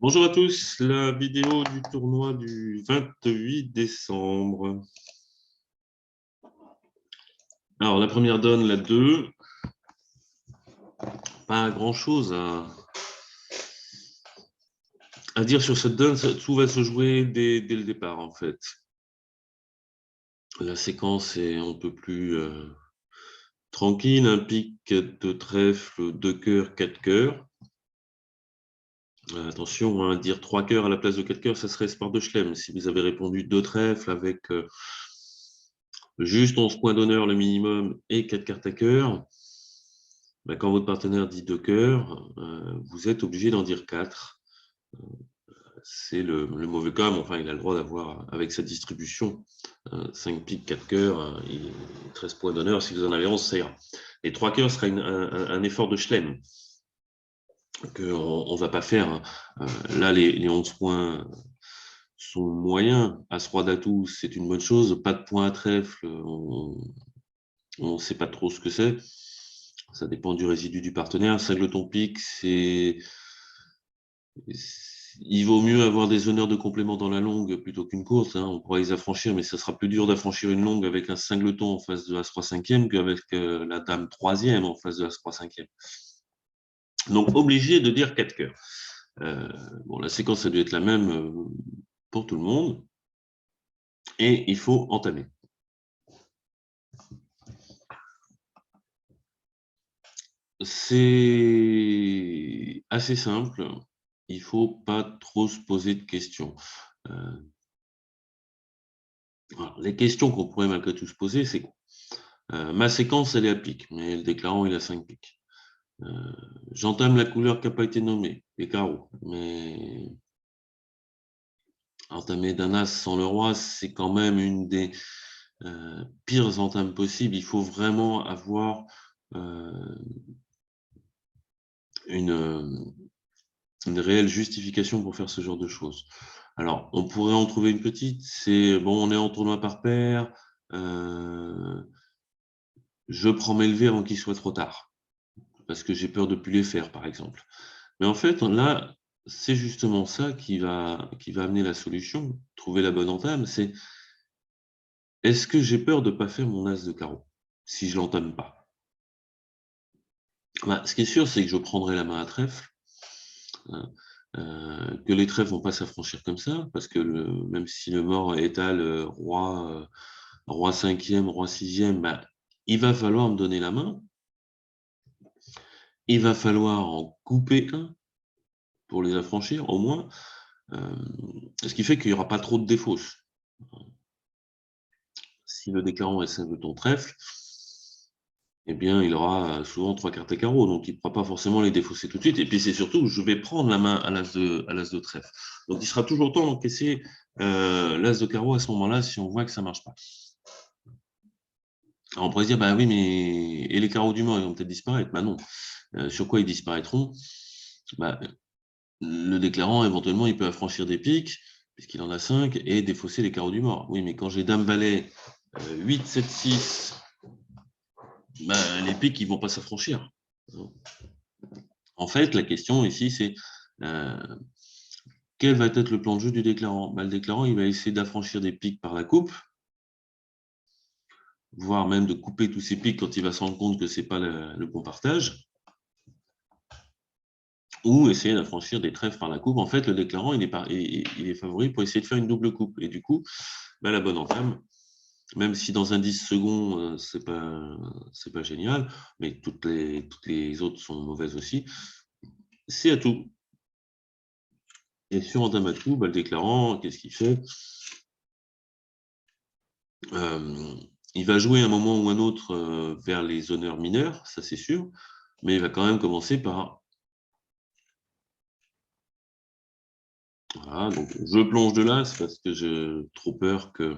Bonjour à tous, la vidéo du tournoi du 28 décembre. Alors, la première donne, la 2. Pas grand-chose à dire sur cette donne, tout va se jouer dès le départ, en fait. La séquence est un peu plus tranquille, un pic de trèfle, 2 cœurs, 4 cœurs. Attention, hein, dire 3 cœurs à la place de 4 cœurs, ça serait sport de chelem. Si vous avez répondu 2 trèfles avec juste 11 points d'honneur le minimum et 4 cartes à cœur, ben, quand votre partenaire dit 2 cœurs, vous êtes obligé d'en dire 4. C'est le mauvais cas, mais enfin, il a le droit d'avoir, avec cette distribution, 5 piques, 4 cœurs, 13 points d'honneur. Si vous en avez 11, ça ira. Et 3 cœurs sera un effort de chelem qu'on ne va pas faire. Là, les 11 points sont moyens. As-roi d'atout, c'est une bonne chose. Pas de points à trèfle, on ne sait pas trop ce que c'est. Ça dépend du résidu du partenaire. Singleton pique, il vaut mieux avoir des honneurs de complément dans la longue plutôt qu'une course. Hein. On pourra les affranchir, mais ça sera plus dur d'affranchir une longue avec un singleton en face de As-Roi 5e qu'avec la Dame 3e en face de As-Roi 5e. Donc, obligé de dire 4 cœurs. Bon, la séquence a dû être la même pour tout le monde. Et il faut entamer. C'est assez simple. Il ne faut pas trop se poser de questions. Alors, les questions qu'on pourrait malgré tout se poser, c'est quoi? Ma séquence, elle est à pique, mais le déclarant, il a 5 piques. J'entame la couleur qui n'a pas été nommée, les carreaux. Mais entamer d'un as sans le roi, c'est quand même une des pires entames possibles. Il faut vraiment avoir une réelle justification pour faire ce genre de choses. Alors, on pourrait en trouver une petite, c'est, bon, on est en tournoi par paire, je prends mes levées avant qu'il soit trop tard, parce que j'ai peur de ne plus les faire, par exemple. Mais en fait, là, c'est justement ça qui va amener la solution, trouver la bonne entame, c'est est-ce que j'ai peur de ne pas faire mon as de carreau, si je ne l'entame pas? Bah, ce qui est sûr, c'est que je prendrai la main à trèfle, que les trèfles vont pas s'affranchir comme ça, parce que même si le mort étale roi 5e, roi 6e, bah, il va falloir me donner la main. Il va falloir en couper un pour les affranchir, au moins. Ce qui fait qu'il n'y aura pas trop de défausses. Si le déclarant est 5 de ton trèfle, eh bien, il aura souvent 3 cartes à carreau, donc il ne pourra pas forcément les défausser tout de suite. Et puis, c'est surtout que je vais prendre la main à l'as de trèfle. Donc, il sera toujours temps d'encaisser l'as de carreau à ce moment-là, si on voit que ça ne marche pas. Alors, on pourrait se dire, bah oui, mais et les carreaux du mort, ils vont peut-être disparaître. Bah non. Sur quoi ils disparaîtront? Bah, le déclarant, éventuellement, il peut affranchir des piques, puisqu'il en a 5, et défausser les carreaux du mort. Oui, mais quand j'ai Dame-Valet 8, 7, 6, bah, les piques, ils ne vont pas s'affranchir. En fait, la question ici, c'est quel va être le plan de jeu du déclarant? Bah, le déclarant, il va essayer d'affranchir des piques par la coupe, voire même de couper tous ses piques quand il va se rendre compte que ce n'est pas le bon partage, ou essayer d'affranchir des trèfles par la coupe. En fait, le déclarant, il est favori pour essayer de faire une double coupe. Et du coup, bah, la bonne entame, même si dans un 10 secondes, c'est pas génial, mais toutes les autres sont mauvaises aussi, c'est à tout. Et sur entame à tout, bah, le déclarant, qu'est-ce qu'il fait? Il va jouer un moment ou un autre vers les honneurs mineurs, ça c'est sûr, mais il va quand même commencer par... Voilà, donc je plonge de l'as parce que j'ai trop peur que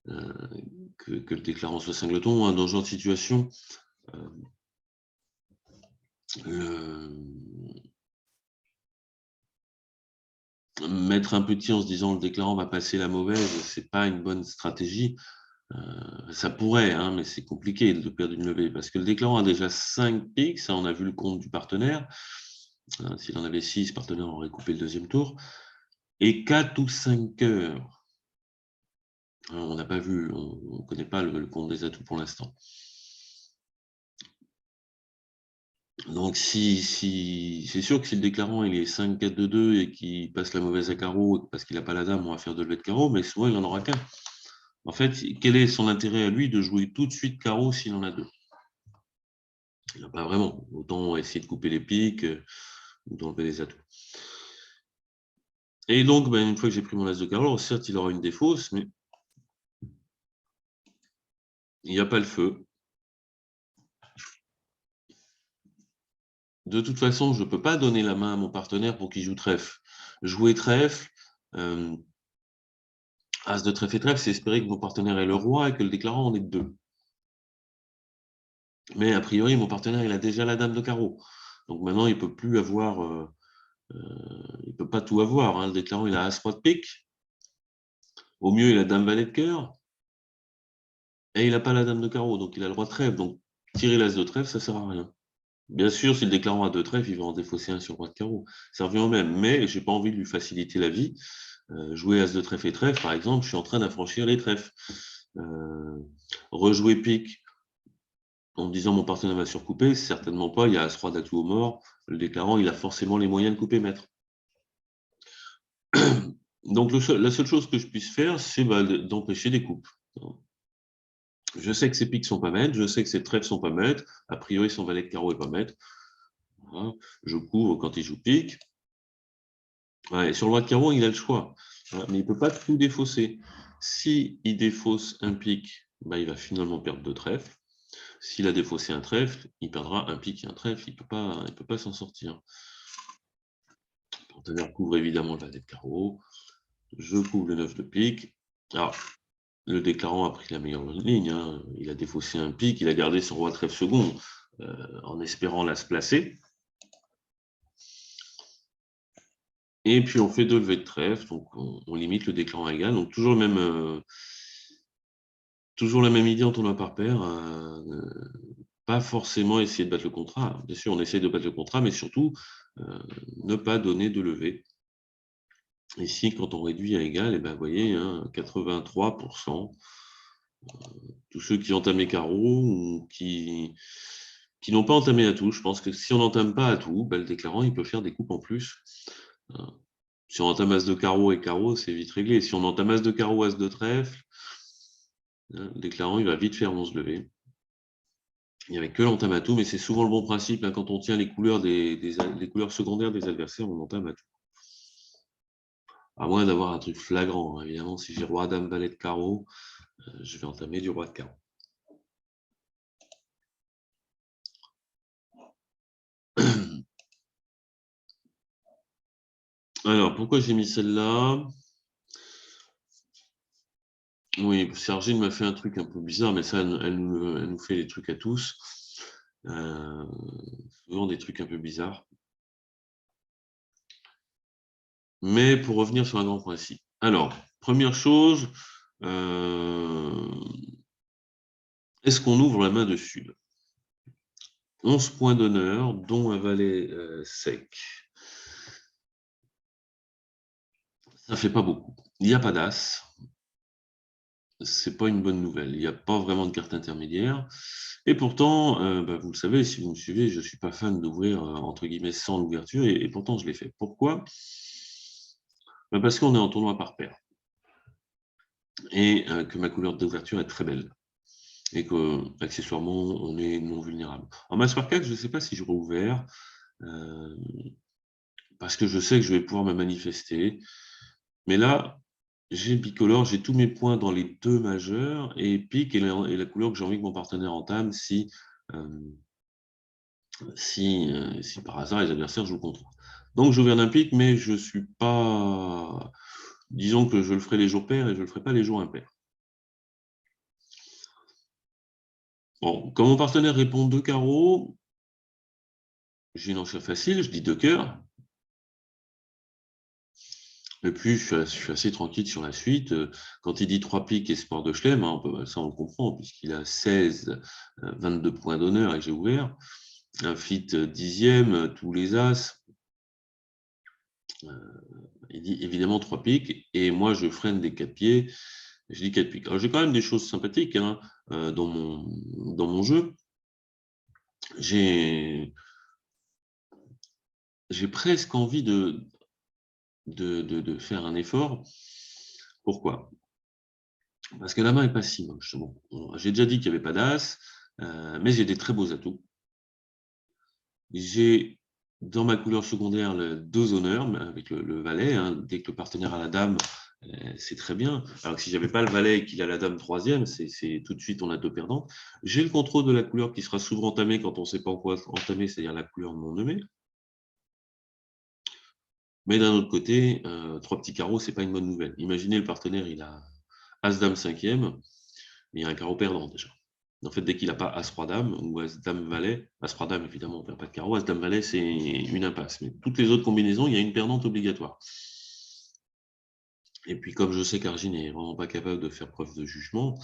le déclarant soit singleton. Hein. Dans ce genre de situation, mettre un petit en se disant le déclarant va passer la mauvaise, c'est pas une bonne stratégie. Ça pourrait, hein, mais c'est compliqué de perdre une levée parce que le déclarant a déjà 5 piques, ça on a vu le compte du partenaire. S'il en avait 6, partenaire aurait coupé le deuxième tour. Et 4 ou 5 cœurs. On n'a pas vu, on ne connaît pas le compte des atouts pour l'instant. Donc, c'est sûr que si le déclarant il est 5, 4, 2, 2 et qu'il passe la mauvaise à carreau parce qu'il n'a pas la dame, on va faire de levée de carreau, mais souvent il n'en aura qu'un. En fait, quel est son intérêt à lui de jouer tout de suite carreau s'il en a 2? Il n'a pas vraiment. Autant essayer de couper les piques ou d'enlever les atouts. Et donc, une fois que j'ai pris mon as de carreau, certes, il aura une défausse, mais il n'y a pas le feu. De toute façon, je ne peux pas donner la main à mon partenaire pour qu'il joue trèfle. Jouer trèfle, as de trèfle et trèfle, c'est espérer que mon partenaire ait le roi et que le déclarant en ait 2. Mais a priori, mon partenaire, il a déjà la dame de carreau. Donc maintenant, il ne peut plus avoir, il ne peut pas tout avoir. Hein. Le déclarant, il a as-roi de pique. Au mieux, il a dame valet de cœur. Et il n'a pas la dame de carreau, donc il a le roi de trèfle. Donc tirer l'as de trèfle, ça ne sert à rien. Bien sûr, si le déclarant a 2 trèfles, il va en défausser un sur roi de carreau. Ça revient au même, mais je n'ai pas envie de lui faciliter la vie. Jouer as de trèfle et trèfle, par exemple, je suis en train d'affranchir les trèfles. Rejouer pique en me disant mon partenaire va surcouper, certainement pas, il y a as-roi d'atout au mort, le déclarant, il a forcément les moyens de couper maître. Donc la seule chose que je puisse faire, c'est d'empêcher des coupes. Je sais que ces piques sont pas maîtres, je sais que ces trèfles sont pas maîtres, a priori son valet de carreau est pas maître. Voilà. Je couvre quand il joue pique. Ouais, sur le roi de carreau, il a le choix, mais il ne peut pas tout défausser. S'il défausse un pique, il va finalement perdre 2 trèfles. S'il a défaussé un trèfle, il perdra un pique et un trèfle, il ne peut pas s'en sortir. Le partenaire couvre évidemment le valet de carreau. Je couvre le 9 de pique. Alors, le déclarant a pris la meilleure ligne. Hein. Il a défaussé un pique, il a gardé son roi de trèfle second en espérant la se placer. Et puis on fait 2 levées de trèfle, donc on limite le déclarant égal. Donc toujours la même idée en tournoi par paire. Pas forcément essayer de battre le contrat. Bien sûr, on essaye de battre le contrat, mais surtout ne pas donner de levée. Ici, quand on réduit à égal, vous voyez, 83%. Tous ceux qui entament les carreaux ou qui n'ont pas entamé à tout. Je pense que si on n'entame pas à tout, le déclarant, il peut faire des coupes en plus. Si on entame as de carreau et carreau, c'est vite réglé. Si on entame as de carreau, as de trèfle, le déclarant, il va vite faire 11 levées. Il n'y avait que l'entame à tout, mais c'est souvent le bon principe. Hein, quand on tient les couleurs, les couleurs secondaires des adversaires, on entame à tout. À moins d'avoir un truc flagrant. Hein. Évidemment, si j'ai roi, dame, valet de carreau, je vais entamer du roi de carreau. Alors, pourquoi j'ai mis celle-là? Oui, Sergine m'a fait un truc un peu bizarre, mais ça, elle nous fait les trucs à tous. Souvent des trucs un peu bizarres. Mais pour revenir sur un grand principe. Alors, première chose, est-ce qu'on ouvre la main de sud? 11 points d'honneur, dont un valet sec. Ça ne fait pas beaucoup. Il n'y a pas d'as. C'est pas une bonne nouvelle. Il n'y a pas vraiment de carte intermédiaire. Et pourtant, vous le savez, si vous me suivez, je ne suis pas fan d'ouvrir, entre guillemets, sans l'ouverture, et pourtant je l'ai fait. Pourquoi? Parce qu'on est en tournoi par paire. Et que ma couleur d'ouverture est très belle. Et que, accessoirement, on est non vulnérable. En masse par 4, je ne sais pas si j'aurais ouvert, parce que je sais que je vais pouvoir me manifester. Mais là, j'ai bicolore, j'ai tous mes points dans les 2 majeurs, et pique est la couleur que j'ai envie que mon partenaire entame si par hasard les adversaires jouent contre. Donc j'ouvre d'un pique, mais je ne suis pas... Disons que je le ferai les jours pairs et je ne le ferai pas les jours impairs. Bon, quand mon partenaire répond 2 carreaux, j'ai une enchère facile, je dis 2 cœurs. Et puis, je suis assez tranquille sur la suite. Quand il dit 3 piques et sport de chelem, ça on le comprend, puisqu'il a 16, 22 points d'honneur et j'ai ouvert. Un fit 10e, tous les as. Il dit évidemment 3 piques, et moi je freine des 4 pieds, je dis 4 piques. Alors j'ai quand même des choses sympathiques hein, dans mon jeu. J'ai presque envie de faire un effort. Pourquoi? Parce que la main est pas si moche. Bon, j'ai déjà dit qu'il n'y avait pas d'as, mais j'ai des très beaux atouts. J'ai dans ma couleur secondaire le 2 honneurs, mais avec le valet. Hein, dès que le partenaire a la dame, c'est très bien. Alors que si j'avais pas le valet et qu'il a la dame troisième, c'est tout de suite on a 2 perdants. J'ai le contrôle de la couleur qui sera souvent entamée quand on ne sait pas en quoi entamer, c'est-à-dire la couleur non nommée. Mais d'un autre côté, 3 petits carreaux, c'est pas une bonne nouvelle. Imaginez le partenaire, il a As-Dame cinquième, mais il y a un carreau perdant déjà. En fait, dès qu'il n'a pas As-Roi-Dame ou As-Dame-Valet, As-Roi-Dame, évidemment, on ne perd pas de carreau, As-Dame-Valet, c'est une impasse. Mais toutes les autres combinaisons, il y a une perdante obligatoire. Et puis, comme je sais qu'Argine n'est vraiment pas capable de faire preuve de jugement,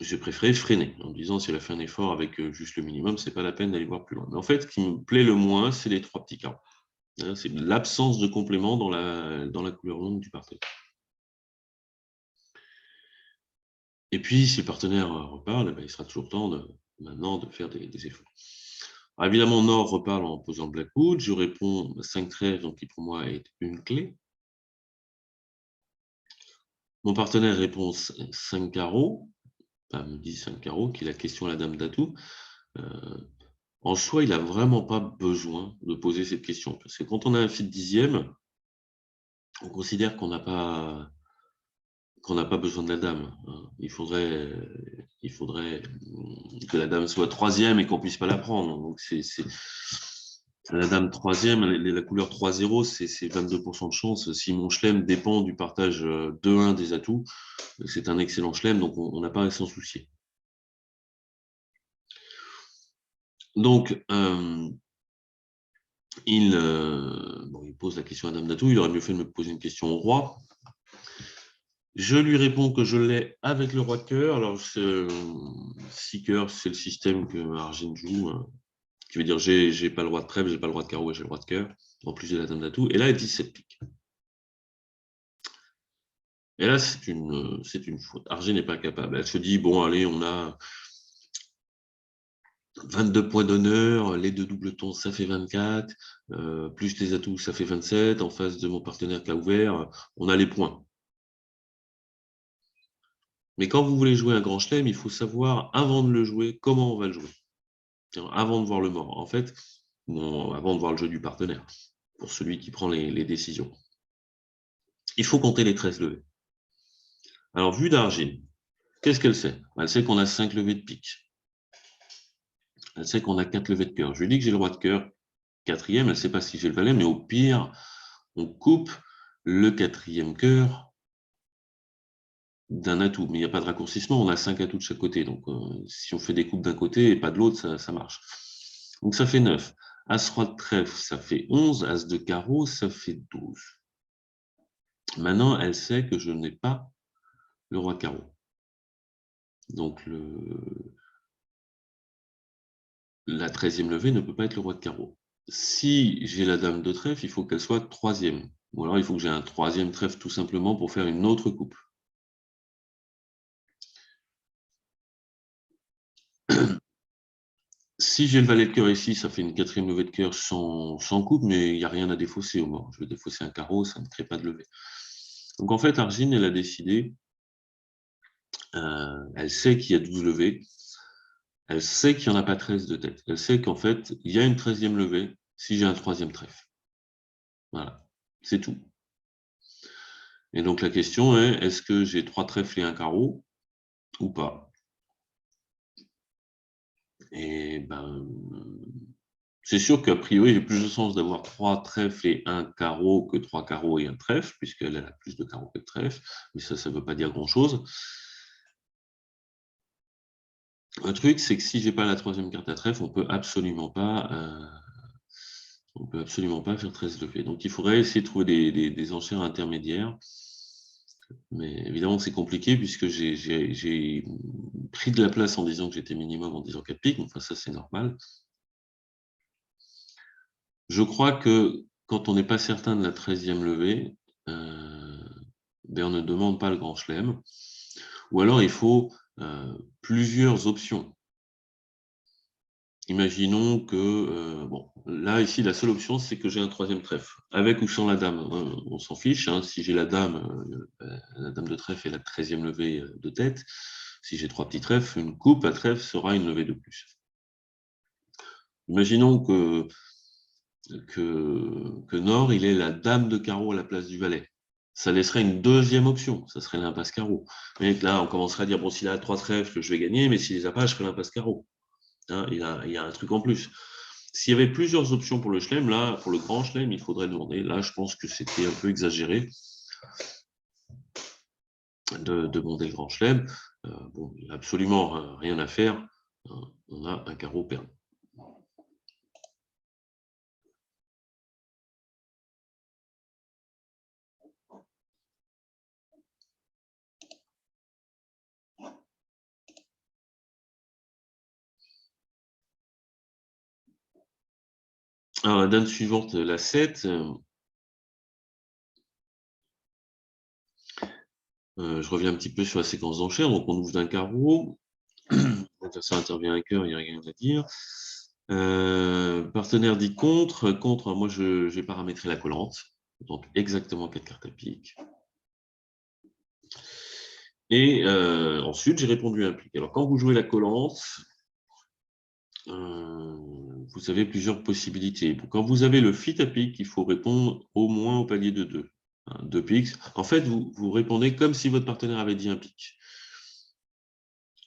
j'ai préféré freiner en me disant si elle a fait un effort avec juste le minimum, c'est pas la peine d'aller voir plus loin. Mais en fait, ce qui me plaît le moins, c'est les 3 petits carreaux. Hein, c'est l'absence de complément dans la couleur longue du partenaire. Et puis, si le partenaire reparle, il sera toujours temps maintenant de faire des efforts. Alors, évidemment, Nord reparle en posant le Blackwood. Je réponds 5 trèfles, donc qui pour moi est une clé. Mon partenaire répond 5 carreaux, me dit 5 carreaux, qui est la question à la dame d'atout. En soi, il n'a vraiment pas besoin de poser cette question. Parce que quand on a un fil dixième, on considère qu'on n'a pas besoin de la dame. Hein. Il faudrait que la dame soit troisième et qu'on puisse pas la prendre. Donc la dame troisième, la couleur 3-0, c'est 22% de chance. Si mon chelem dépend du partage 2-1 des atouts, c'est un excellent chelem, donc on n'a pas à s'en soucier. Donc, il pose la question à dame d'atout, il aurait mieux fait de me poser une question au roi. Je lui réponds que je l'ai avec le roi de cœur. Alors, 6 cœurs, c'est le système que Argine joue, qui veut dire j'ai pas le roi de trèfle, j'ai pas le roi de carreau et j'ai le roi de cœur. En plus, j'ai la dame d'atout. Et là, elle dit 7 piques. Et là, c'est une faute. Argine n'est pas capable. Elle se dit, bon, allez, on a 22 points d'honneur, les 2 double-tons, ça fait 24, plus les atouts, ça fait 27. En face de mon partenaire qui a ouvert, on a les points. Mais quand vous voulez jouer un grand chelem, il faut savoir, avant de le jouer, comment on va le jouer. Avant de voir le mort. En fait, avant de voir le jeu du partenaire, pour celui qui prend les décisions. Il faut compter les 13 levées. Alors, vue d'Argine, qu'est-ce qu'elle sait? Elle sait qu'on a 5 levées de pique. Elle sait qu'on a 4 levées de cœur. Je lui dis que j'ai le roi de cœur, quatrième, elle ne sait pas si j'ai le valet, mais au pire, on coupe le quatrième cœur d'un atout. Mais il n'y a pas de raccourcissement, on a 5 atouts de chaque côté. Donc, si on fait des coupes d'un côté et pas de l'autre, ça marche. Donc, ça fait 9. As-roi de trèfle, ça fait 11. As de carreau, ça fait 12. Maintenant, elle sait que je n'ai pas le roi de carreau. Donc, la 13e levée ne peut pas être le roi de carreau. Si j'ai la dame de trèfle, il faut qu'elle soit troisième. Ou alors, il faut que j'ai un troisième trèfle tout simplement pour faire une autre coupe. Si j'ai le valet de cœur ici, ça fait une 4e levée de cœur sans coupe, mais il n'y a rien à défausser au mort. Je vais défausser un carreau, ça ne crée pas de levée. Donc en fait, Argine, elle a décidé, elle sait qu'il y a 12 levées, elle sait qu'il n'y en a pas 13 de tête. Elle sait qu'en fait, il y a une 13e levée si j'ai un 3e trèfle. Voilà, c'est tout. Et donc la question est, est-ce que j'ai 3 trèfles et un carreau ou pas? Et ben, c'est sûr qu'a priori, j'ai plus de chance d'avoir 3 trèfles et un carreau que 3 carreaux et un trèfle, puisqu'elle a plus de carreaux que de trèfles, mais ça ne veut pas dire grand-chose. Le truc, c'est que si j'ai pas la 3e carte à trèfle, on peut absolument pas faire 13 levées. Donc il faudrait essayer de trouver des enchères intermédiaires. Mais évidemment, c'est compliqué puisque j'ai pris de la place en disant que j'étais minimum en disant 4 piques. Enfin, ça, c'est normal. Je crois que quand on n'est pas certain de la 13e levée, on ne demande pas le grand chelem. Ou alors il faut plusieurs options. Imaginons que, bon, là, ici, la seule option, c'est que j'ai un 3e trèfle, avec ou sans la dame. On s'en fiche, hein. Si j'ai la dame de trèfle et la 13e levée de tête. Si j'ai 3 petits trèfles, une coupe à trèfle sera une levée de plus. Imaginons que Nord, il ait la dame de carreau à la place du valet. Ça laisserait une 2e option, ça serait l'impasse carreau. Mais là, on commencerait à dire, bon, s'il a 3 trèfles, je vais gagner, mais s'il les a pas, je ferai l'impasse carreau. Hein, il y a un truc en plus. S'il y avait plusieurs options pour le chelem, là, pour le grand chelem, il faudrait demander. Là, je pense que c'était un peu exagéré de demander le grand chelem. Bon, il n'y a absolument rien à faire. On a un carreau perdu. Alors, la dame suivante, la 7. Je reviens un petit peu sur la séquence d'enchères. Donc, on ouvre d'un carreau. L'adversaire intervient à cœur, il n'y a rien à dire. Partenaire dit contre. Contre, moi, j'ai paramétré la collante. Donc, exactement 4 cartes à pique. Et ensuite, j'ai répondu à un pique. Alors, quand vous jouez la collante, vous avez plusieurs possibilités. Quand vous avez le fit à pique, il faut répondre au moins au palier de 2. 2 piques. En fait, vous répondez comme si votre partenaire avait dit un pique.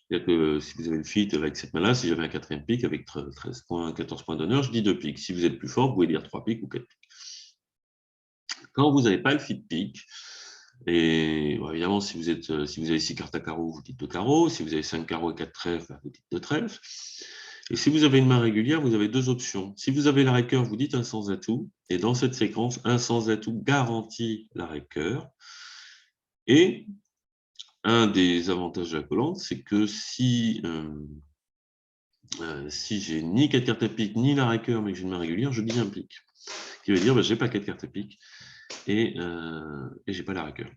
C'est-à-dire que si vous avez le fit avec cette main-là, si j'avais un 4e pique avec 13 points, 14 points d'honneur, je dis 2 piques. Si vous êtes plus fort, vous pouvez dire 3 piques ou 4 piques. Quand vous n'avez pas le fit pique, et bon, évidemment, si vous avez 6 cartes à carreau, vous dites 2 carreaux. Si vous avez 5 carreaux et 4 trèfles, vous dites 2 trèfles. Et si vous avez une main régulière, vous avez 2 options. Si vous avez l'arrêt cœur, vous dites un sans atout. Et dans cette séquence, un sans atout garantit l'arrêt cœur. Et un des avantages de la collante, c'est que si j'ai ni 4 cartes à pique, ni l'arrêt cœur, mais que j'ai une main régulière, je dis un pique. Ce qui veut dire, j'ai pas 4 cartes à pique et j'ai pas l'arrêt cœur.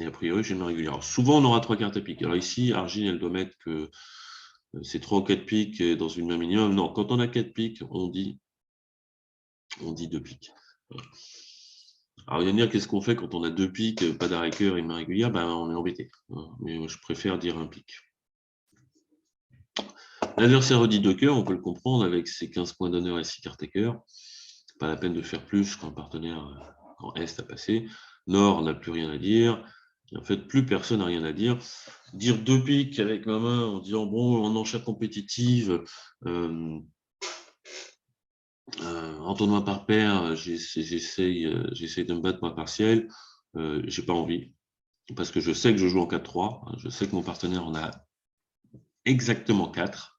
Et a priori, j'ai une main régulière. Alors, souvent, on aura 3 cartes à pique. Alors ici, Argine, elle doit mettre que c'est 3 ou 4 piques dans une main minimum. Non, quand on a 4 piques, on dit 2 piques. Voilà. Alors, il va dire, qu'est-ce qu'on fait quand on a 2 piques, pas d'arrêt cœur et une main régulière? Ben, on est embêté. Mais moi, je préfère dire un pique. L'adversaire redit 2 cœurs, on peut le comprendre avec ses 15 points d'honneur et 6 cartes à cœur. Pas la peine de faire plus quand le partenaire, quand Est a passé. Nord n'a plus rien à dire. Et en fait, plus personne n'a rien à dire. Dire 2 piques avec ma main en disant, bon, en enchère compétitive, en tournoi par paire, j'essaye de me battre point partiel. J'ai pas envie. Parce que je sais que je joue en 4-3. Je sais que mon partenaire en a exactement 4.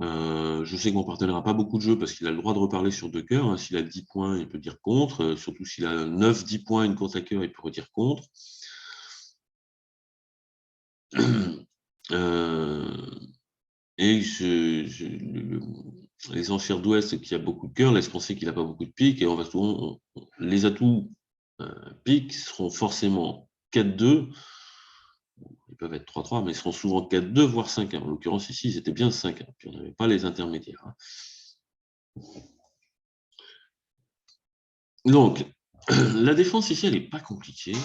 Je sais que mon partenaire n'a pas beaucoup de jeux parce qu'il a le droit de reparler sur 2 cœurs. Hein. S'il a 10 points, il peut dire contre. Surtout s'il a 9-10 points, une course à cœur, il peut redire contre. Et les enchères d'Ouest qui a beaucoup de cœur laissent penser qu'il n'a pas beaucoup de piques. Et on va souvent, les atouts piques seront forcément 4-2. Ils peuvent être 3-3, mais ils seront souvent 4-2, voire 5-1. En l'occurrence, ici, ils étaient bien 5-1. Puis on n'avait pas les intermédiaires. Hein. Donc, la défense ici, elle n'est pas compliquée.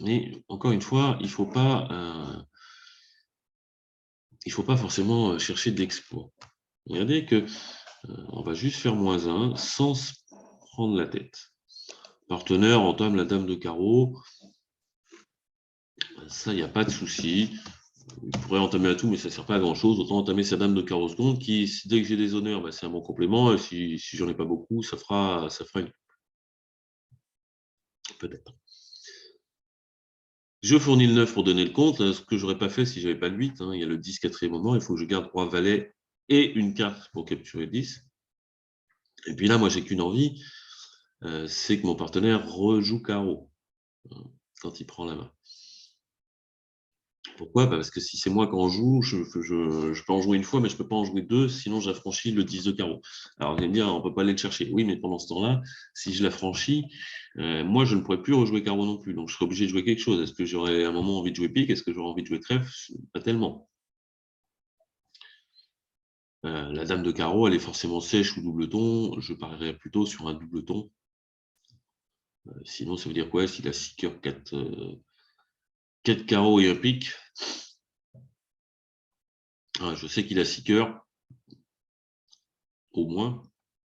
Mais encore une fois, il ne faut pas forcément chercher de l'exploit. Regardez que on va juste faire -1 sans se prendre la tête. Partenaire entame la dame de carreau. Ça, il n'y a pas de souci. Il pourrait entamer à tout, mais ça ne sert pas à grand-chose. Autant entamer sa dame de carreau seconde, qui, dès que j'ai des honneurs, c'est un bon complément. Et si j'en ai pas beaucoup, ça fera une. Peut-être. Je fournis le 9 pour donner le compte, ce que je n'aurais pas fait si je n'avais pas le 8. Hein. Il y a le 10 quatrième moment, il faut que je garde roi valet et une carte pour capturer le 10. Et puis là, moi, j'ai qu'une envie, c'est que mon partenaire rejoue carreau quand il prend la main. Pourquoi? Parce que si c'est moi qui en joue, je peux en jouer une fois, mais je ne peux pas en jouer deux, sinon j'affranchis le 10 de carreau. Alors, vous allez me dire, on ne peut pas aller le chercher. Oui, mais pendant ce temps-là, si je l'affranchis, moi, je ne pourrais plus rejouer carreau non plus. Donc, je serais obligé de jouer quelque chose. Est-ce que j'aurais à un moment envie de jouer pique? Est-ce que j'aurais envie de jouer trèfle? Pas tellement. La dame de carreau, elle est forcément sèche ou double ton. Je parierais plutôt sur un double ton. Sinon, ça veut dire quoi? S'il a 6 cœurs, 4 carreaux et un pique. Je sais qu'il a 6 cœurs, au moins.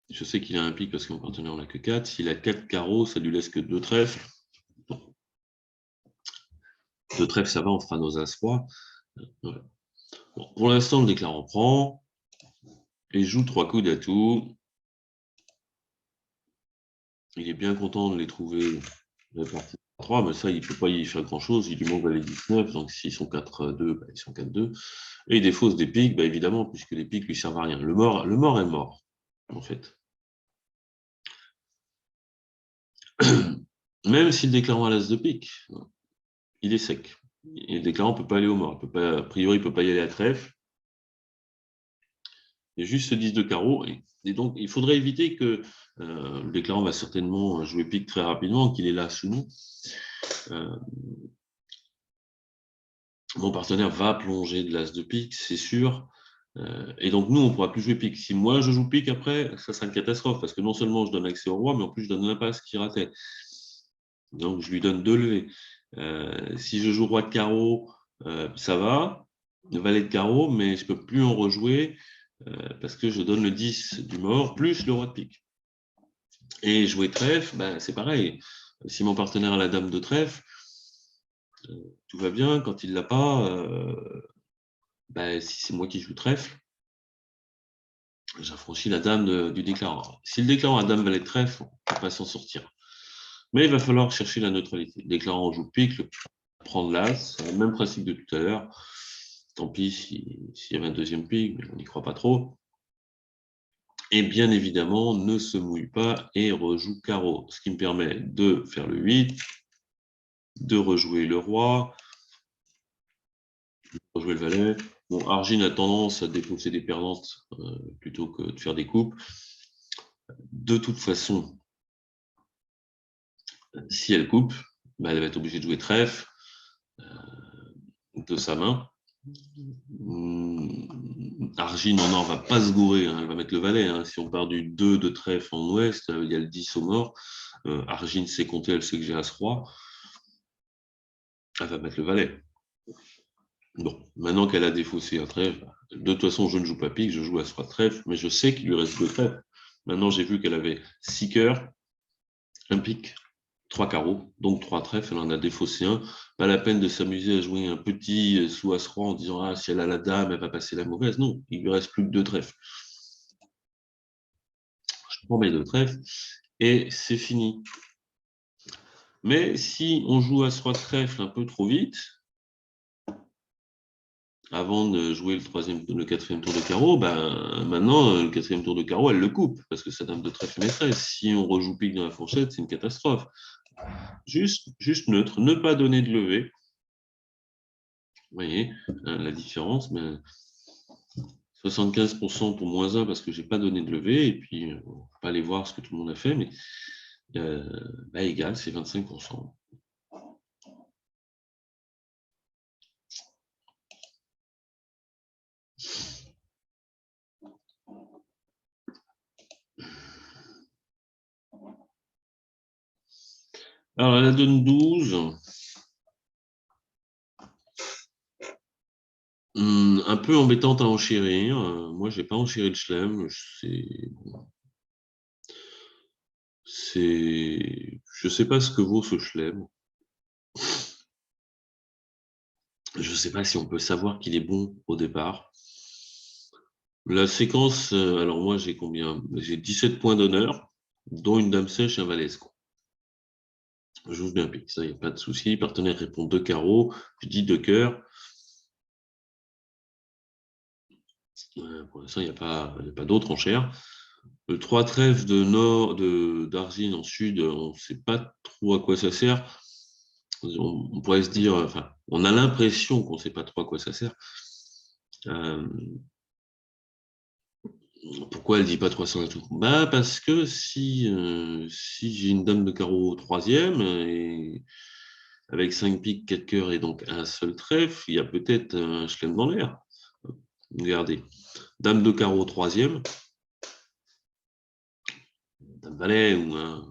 Je sais qu'il a un pique parce que mon partenaire n'en a que 4. S'il a 4 carreaux, ça lui laisse que 2 trèfles. 2 trèfles, ça va, on fera nos as-rois. Voilà. Bon, pour l'instant, le déclarant prend et joue 3 coups d'atout. Il est bien content de les trouver répartis par 3, mais ça, il ne peut pas y faire grand-chose. Il lui manque les 19, donc s'ils sont 4-2, bah, ils sont 4-2. Et il défausse des piques, bah, évidemment, puisque les piques lui servent à rien. Le mort est mort, en fait. Même si le déclarant a l'as de pique, il est sec. Et le déclarant ne peut pas aller au mort. A priori, il ne peut pas y aller à trèfle. Il y a juste ce 10 de carreau. Et donc, il faudrait éviter que le déclarant va certainement jouer pique très rapidement, qu'il est là sous nous. Mon partenaire va plonger de l'as de pique, c'est sûr. Et donc, nous, on ne pourra plus jouer pique. Si moi, je joue pique après, ça sera une catastrophe, parce que non seulement je donne accès au roi, mais en plus, je donne l'impasse qui ratait. Donc, je lui donne 2 levées. Si je joue roi de carreau, ça va. Valet de carreau, mais je ne peux plus en rejouer parce que je donne le 10 du mort, plus le roi de pique. Et jouer trèfle, ben, c'est pareil. Si mon partenaire a la dame de trèfle, tout va bien. Quand il ne l'a pas, ben, si c'est moi qui joue trèfle, j'affranchis la dame du déclarant. Si le déclarant a dame valet de trèfle, on ne peut pas s'en sortir. Mais il va falloir chercher la neutralité. Le déclarant joue pique, prendre l'as, c'est le même principe de tout à l'heure. Tant pis s'il y avait un deuxième pique, mais on n'y croit pas trop. Et bien évidemment, ne se mouille pas et rejoue carreau, ce qui me permet de faire le 8, de rejouer le roi, de rejouer le valet. Bon, Argine a tendance à défausser des perdantes plutôt que de faire des coupes. De toute façon, si elle coupe, bah, elle va être obligée de jouer trèfle de sa main. Argine en or va pas se gourer, hein, elle va mettre le valet. Hein. Si on part du 2 de trèfle en ouest, il y a le 10 au mort. Argine sait compter, elle sait que j'ai as-roi. Elle va mettre le valet. Bon, maintenant qu'elle a défaussé un trèfle, de toute façon, je ne joue pas pique, je joue as-roi trèfle, mais je sais qu'il lui reste 2 trèfles. Maintenant, j'ai vu qu'elle avait 6 cœurs, un pique, 3 carreaux, donc 3 trèfles, elle en a défaussé un. Pas la peine de s'amuser à jouer un petit sous as-roi en disant ah, si elle a la dame, elle va passer la mauvaise. Non, il lui reste plus que 2 trèfles. Je prends mes 2 trèfles et c'est fini. Mais si on joue as-roi trèfle un peu trop vite, avant de jouer le quatrième tour de carreau, ben, maintenant, le quatrième tour de carreau, elle le coupe, parce que sa dame de trèfle est maîtresse. Si on rejoue pique dans la fourchette, c'est une catastrophe. Juste neutre, ne pas donner de levée. Vous voyez la différence, mais 75% pour moins 1 parce que je n'ai pas donné de levée, et puis on ne va pas aller voir ce que tout le monde a fait, mais égal, c'est 25%. Alors, elle donne 12. Un peu embêtante à enchérir. Moi, je n'ai pas enchéri le chelem. Je ne sais pas ce que vaut ce chelem. Je ne sais pas si on peut savoir qu'il est bon au départ. La séquence, alors moi, j'ai combien? J'ai 17 points d'honneur, dont une dame sèche et un valet. J'ouvre bien pique, ça, il n'y a pas de souci. Partenaire répond 2 carreaux, je dis 2 cœurs. Pour l'instant, il n'y a pas d'autre enchère. Le 3 trèfles de nord d'Arzine en sud, on ne sait pas trop à quoi ça sert. On pourrait se dire, enfin, On a l'impression qu'on ne sait pas trop à quoi ça sert. Pourquoi elle ne dit pas 300 atouts? Bah parce que si j'ai une dame de carreau troisième, et avec 5 piques, 4 cœurs et donc un seul trèfle, il y a peut-être un chelem dans l'air. Regardez, dame de carreau troisième, dame valet ou un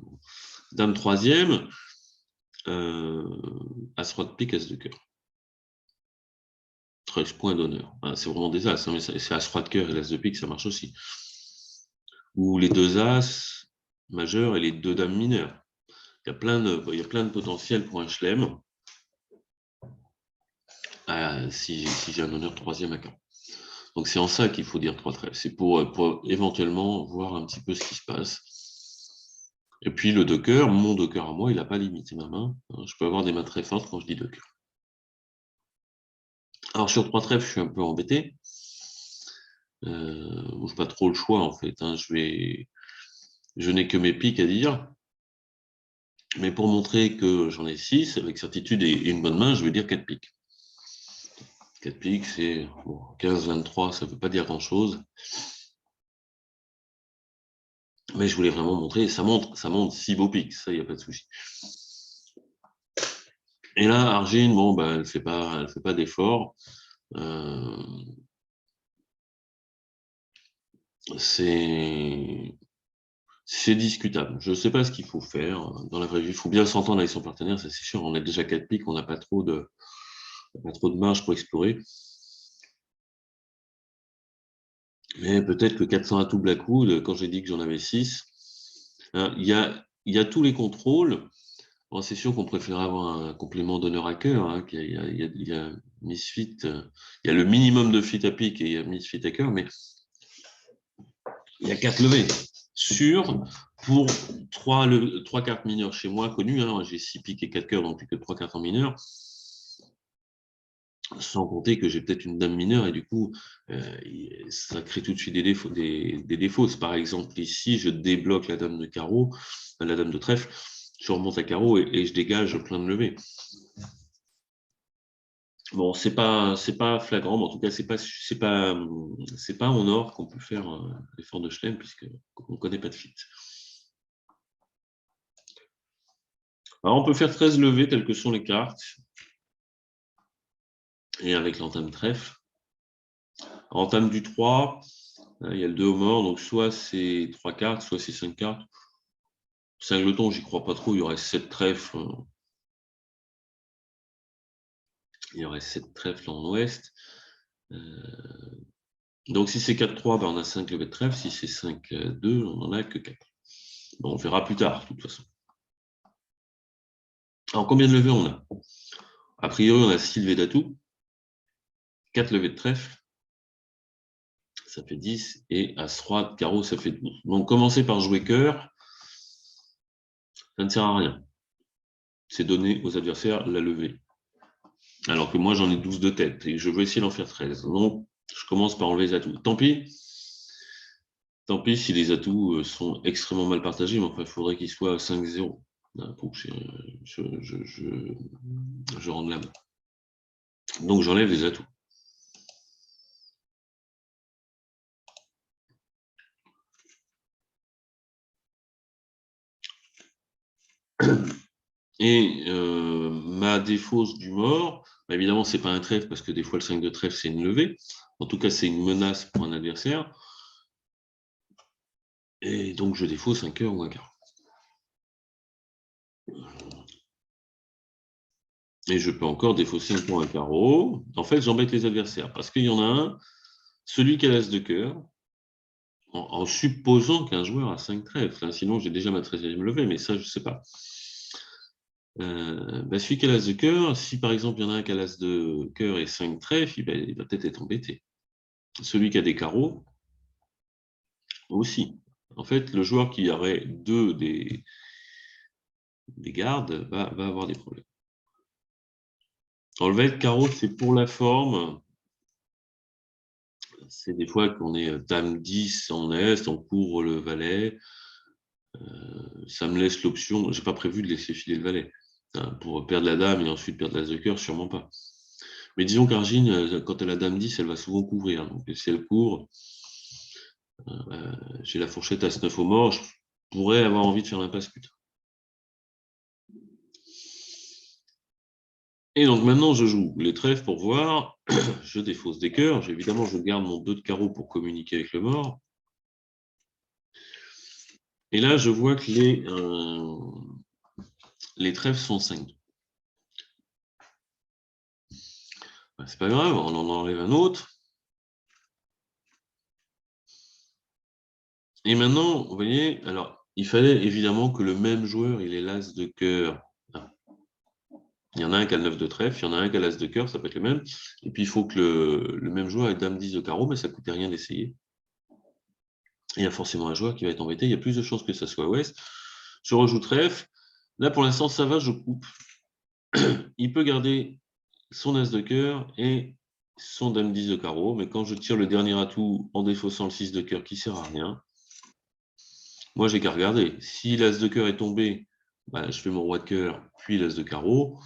dame troisième, as roi de pique, as de cœur. 13 points d'honneur. Ah, c'est vraiment des as, hein, mais c'est as roi de cœur et l'as de pique, ça marche aussi. Ou les deux as majeurs et les deux dames mineures. Il y a plein de potentiel pour un chelem si j'ai un honneur troisième à 4. Donc c'est en ça qu'il faut dire 3 trèfles. C'est pour éventuellement voir un petit peu ce qui se passe. Et puis le 2 cœurs, mon 2 cœurs à moi, il n'a pas limité ma main. Je peux avoir des mains très fortes quand je dis 2 cœurs. Alors sur 3 trèfles, je suis un peu embêté. Je n'ai pas trop le choix en fait. Je n'ai que mes piques à dire. Mais pour montrer que j'en ai 6, avec certitude et une bonne main, je vais dire 4 piques. 4 piques, c'est 15, 23, ça ne veut pas dire grand-chose. Mais je voulais vraiment montrer, ça monte 6 beaux piques, ça, il n'y a pas de souci. Et là, Argine, bon, bah, elle fait pas d'effort. C'est discutable. Je ne sais pas ce qu'il faut faire dans la vraie vie. Il faut bien s'entendre avec son partenaire, ça c'est sûr. On a déjà 4 piques, on n'a pas trop de marge pour explorer. Mais peut-être que 400 atouts Blackwood, quand j'ai dit que j'en avais 6, hein, il y a tous les contrôles. Bon, c'est sûr qu'on préfère avoir un complément d'honneur à cœur. Hein, il y a Misfit, il y a le minimum de fit à pique et il y a Misfit à cœur, mais il y a 4 levées. Sûr, pour 3 cartes mineures chez moi connues, hein, j'ai 6 piques et 4 cœurs, donc plus que 3 cartes en mineur. Sans compter que j'ai peut-être une dame mineure et du coup, ça crée tout de suite des défauts. Par exemple, ici, je débloque la dame de carreau, la dame de trèfle, je remonte à carreau et je dégage plein de levées. Bon, c'est pas flagrant, mais en tout cas, c'est pas en or qu'on peut faire l'effort de chelem puisqu'on ne connaît pas de fit. Alors, on peut faire 13 levées telles que sont les cartes et avec l'entame trèfle. Entame du 3, il y a le 2 au mort, donc soit c'est 3 cartes, soit c'est 5 cartes. Singleton, j'y crois pas trop, il y aurait 7 trèfles. Il y aurait 7 trèfles en ouest. Donc si c'est 4-3, ben on a 5 levées de trèfle. Si c'est 5-2, on n'en a que 4. Bon, on verra plus tard, de toute façon. Alors, combien de levées on a? A priori, on a 6 levées d'atout, 4 levées de trèfle, ça fait 10, et As-Roi de carreau, ça fait 12. Donc, commencer par jouer cœur, ça ne sert à rien. C'est donner aux adversaires la levée. Alors que moi, j'en ai 12 de tête, et je veux essayer d'en faire 13. Donc, je commence par enlever les atouts. Tant pis si les atouts sont extrêmement mal partagés, mais enfin, il faudrait qu'ils soient à 5-0 pour que je rende la main. Donc, j'enlève les atouts. Et ma défausse du mort, bah, évidemment, ce n'est pas un trèfle, parce que des fois, le 5 de trèfle, c'est une levée. En tout cas, c'est une menace pour un adversaire. Et donc, je défausse un cœur ou un carreau. Et je peux encore défausser un point un carreau. En fait, j'embête les adversaires, parce qu'il y en a un, celui qui a l'as de cœur, en supposant qu'un joueur a 5 trèfles. Hein, sinon, j'ai déjà ma 13e levée, mais ça, je ne sais pas. Celui qui a l'as de cœur, si par exemple il y en a un qui a l'as de cœur et 5 trèfles, il va peut-être être embêté. Celui qui a des carreaux, aussi. En fait, le joueur qui aurait 2 des gardes va avoir des problèmes. Enlever le carreau, c'est pour la forme. C'est des fois qu'on est dame 10 en est, on couvre le valet. Ça me laisse l'option, j'ai pas prévu de laisser filer le valet. Pour perdre la dame et ensuite perdre l'as de cœur, sûrement pas. Mais disons qu'Argine, quand elle a dame 10, elle va souvent couvrir. Donc si elle couvre, j'ai la fourchette as-9 au mort, je pourrais avoir envie de faire l'impasse plus tard. Et donc maintenant, je joue les trèfles pour voir. Je défausse des cœurs. Évidemment, je garde mon 2 de carreau pour communiquer avec le mort. Et là, je vois que les trèfles sont 5. Ben, c'est pas grave, on en enlève un autre. Et maintenant, vous voyez, alors, il fallait évidemment que le même joueur, il ait l'as de cœur. Il y en a un qui a le 9 de trèfle, il y en a un qui a l'as de cœur, ça peut être le même. Et puis, il faut que le même joueur ait dame 10 de carreau, mais ça ne coûtait rien d'essayer. Il y a forcément un joueur qui va être embêté. Il y a plus de chances que ça soit ouest. Je rejoue trèfle. Là, pour l'instant, ça va, je coupe. Il peut garder son as de cœur et son dame 10 de carreau. Mais quand je tire le dernier atout en défaussant le 6 de cœur qui ne sert à rien, moi, j'ai qu'à regarder. Si l'as de cœur est tombé, bah, je fais mon roi de cœur, puis l'as de carreau.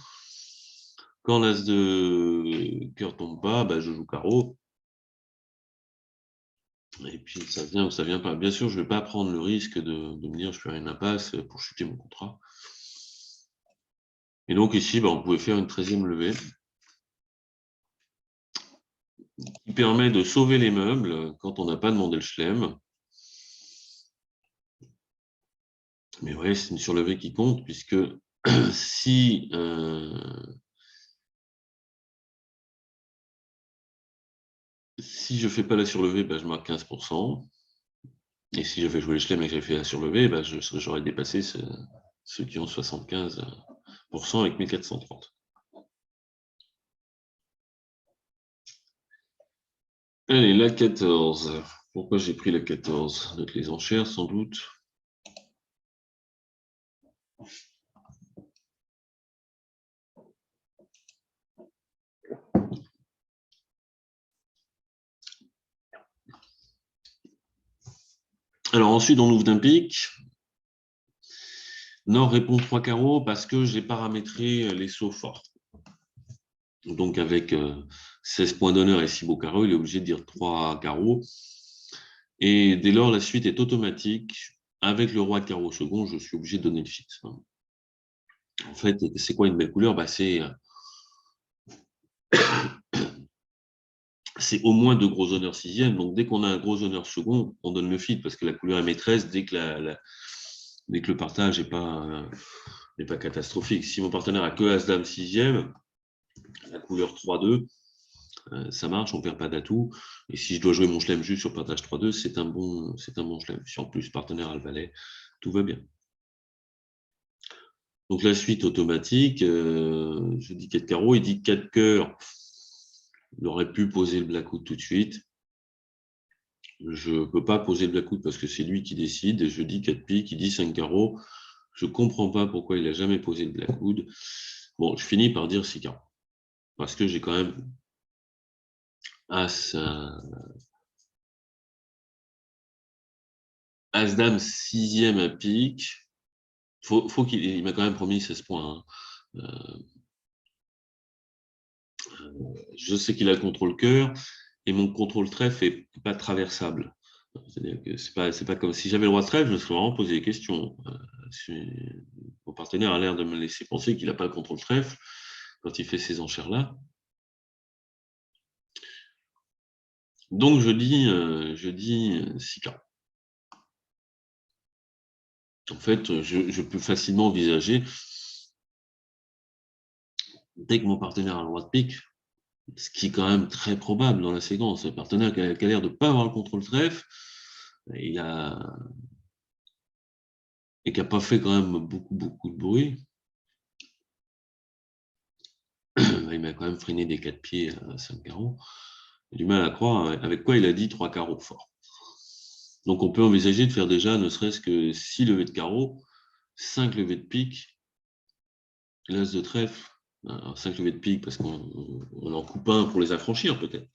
Quand l'as de cœur tombe pas, bah, je joue carreau. Et puis ça vient ou ça vient pas. Bien sûr, je ne vais pas prendre le risque de me dire je fais une impasse pour chuter mon contrat. Et donc ici, bah, on pouvait faire une 13e levée qui permet de sauver les meubles quand on n'a pas demandé le chelem. Mais ouais, c'est une surlevée qui compte, puisque si je ne fais pas la surlevée, bah, je marque 15%. Et si j'avais joué le chelem et que j'avais fait la surlevée, bah, j'aurais dépassé ceux qui ont 75% avec 1430. Allez, la 14. Pourquoi j'ai pris la 14? Note les enchères, sans doute. Alors ensuite, on ouvre d'un pic. Nord répond 3 carreaux parce que j'ai paramétré les sauts forts. Donc avec 16 points d'honneur et 6 beaux carreaux, il est obligé de dire 3 carreaux. Et dès lors, la suite est automatique. Avec le roi de carreau second, je suis obligé de donner le fixe. En fait, c'est quoi une belle couleur? Bah, c'est au moins 2 gros honneurs sixième. Donc dès qu'on a un gros honneur second, on donne le fit parce que la couleur est maîtresse dès que le partage n'est pas catastrophique. Si mon partenaire a que As-Dame sixième, la couleur 3-2, ça marche, on ne perd pas d'atout. Et si je dois jouer mon chelem juste sur partage 3-2, c'est un bon chelem. Si en plus le partenaire a le valet, tout va bien. Donc la suite automatique, je dis 4 carreaux, il dit 4 cœurs. Il aurait pu poser le blackout tout de suite. Je ne peux pas poser le blackout parce que c'est lui qui décide. Et je dis 4 piques, il dit 5 carreaux. Je ne comprends pas pourquoi il n'a jamais posé le blackout. Bon, je finis par dire 6 carreaux. Parce que j'ai quand même As-Dame sixième à pique. Faut qu'il m'a quand même promis 16 points. Hein. Je sais qu'il a le contrôle cœur et mon contrôle trèfle n'est pas traversable. C'est-à-dire que c'est pas comme si j'avais le roi de trèfle, je me serais vraiment posé des questions. Mon partenaire a l'air de me laisser penser qu'il n'a pas le contrôle trèfle quand il fait ces enchères-là. Donc je dis 6 carreaux. En fait, je peux facilement envisager, dès que mon partenaire a le roi de pique, ce qui est quand même très probable dans la séquence, un partenaire qui a l'air de ne pas avoir le contrôle trèfle, et qui n'a pas fait quand même beaucoup de bruit, il m'a quand même freiné des 4 pieds à 5 carreaux. J'ai du mal à croire avec quoi il a dit 3 carreaux forts. Donc on peut envisager de faire déjà ne serait-ce que 6 levées de carreaux, 5 levées de pique, l'as de trèfle, alors 5 levées de pique parce qu'on en coupe un pour les affranchir peut-être.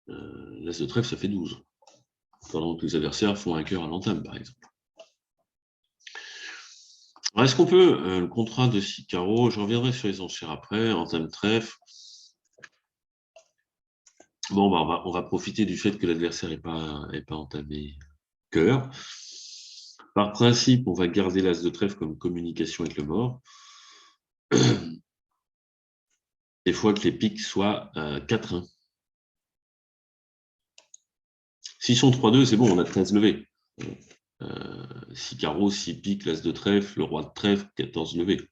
L'as de trèfle, ça fait 12. Pendant que les adversaires font un cœur à l'entame, par exemple. Alors, est-ce qu'on peut, le contrat de 6 carreaux, je reviendrai sur les enchères après, entame trèfle. Bon, bah, on va profiter du fait que l'adversaire n'est pas entamé cœur. Par principe, on va garder l'as de trèfle comme communication avec le mort. Des fois que les piques soient 4-1. S'ils sont 3-2, c'est bon, on a 13 levées. 6 carreaux, 6 piques, l'as de trèfle, le roi de trèfle, 14 levées.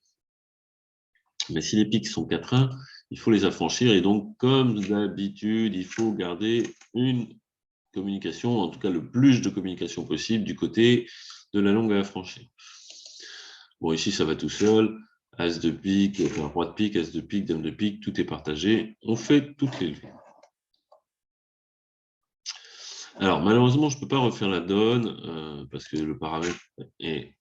Mais si les piques sont 4-1, il faut les affranchir. Et donc, comme d'habitude, il faut garder une communication, en tout cas le plus de communication possible du côté de la longue à affranchir. Bon, ici, ça va tout seul. As de pique, enfin, roi de pique, as de pique, dame de pique, tout est partagé. On fait toutes les levées. Alors, malheureusement, je ne peux pas refaire la donne parce que le paramètre est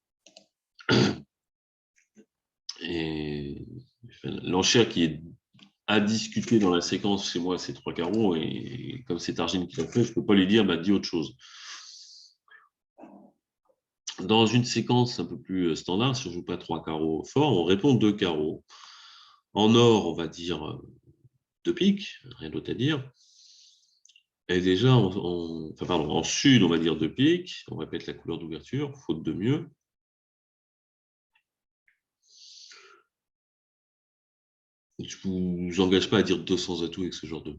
l'enchère qui est à discuter dans la séquence chez moi, c'est 3 carreaux, et comme c'est Argine qui l'a fait, je ne peux pas lui dire, bah, dis autre chose. Dans une séquence un peu plus standard, si on ne joue pas 3 carreaux forts, on répond 2 carreaux. En or, on va dire 2 piques, rien d'autre à dire. Et déjà, en sud, on va dire 2 piques, on répète la couleur d'ouverture, faute de mieux. Je ne vous engage pas à dire 200 atouts avec ce genre de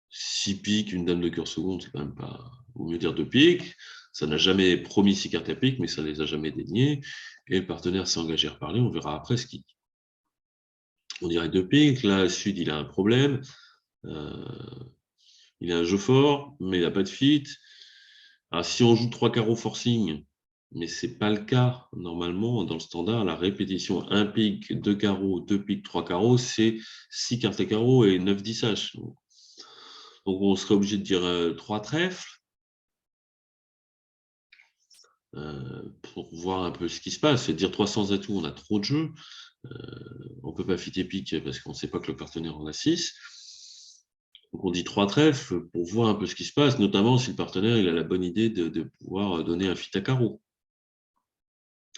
6 piques, une dame de cœur seconde, c'est quand même pas. Vaut mieux dire 2 piques. Ça n'a jamais promis 6 cartes à pique, mais ça ne les a jamais déniées. Et le partenaire s'est engagé à reparler, on verra après ce qu'il dit. On dirait 2 piques, là, Sud, il a un problème. Il a un jeu fort, mais il n'a pas de fit. Alors, si on joue 3 carreaux forcing, mais ce n'est pas le cas, normalement, dans le standard, la répétition 1 pique, 2 carreaux, 2 piques, 3 carreaux, c'est 6 cartes à carreaux et 9 10 H. Donc, on serait obligé de dire 3 trèfles pour voir un peu ce qui se passe. C'est dire 300 atouts, on a trop de jeux. On ne peut pas fit pique parce qu'on ne sait pas que le partenaire en a 6. Donc on dit 3 trèfles pour voir un peu ce qui se passe, notamment si le partenaire il a la bonne idée de pouvoir donner un fit à carreau.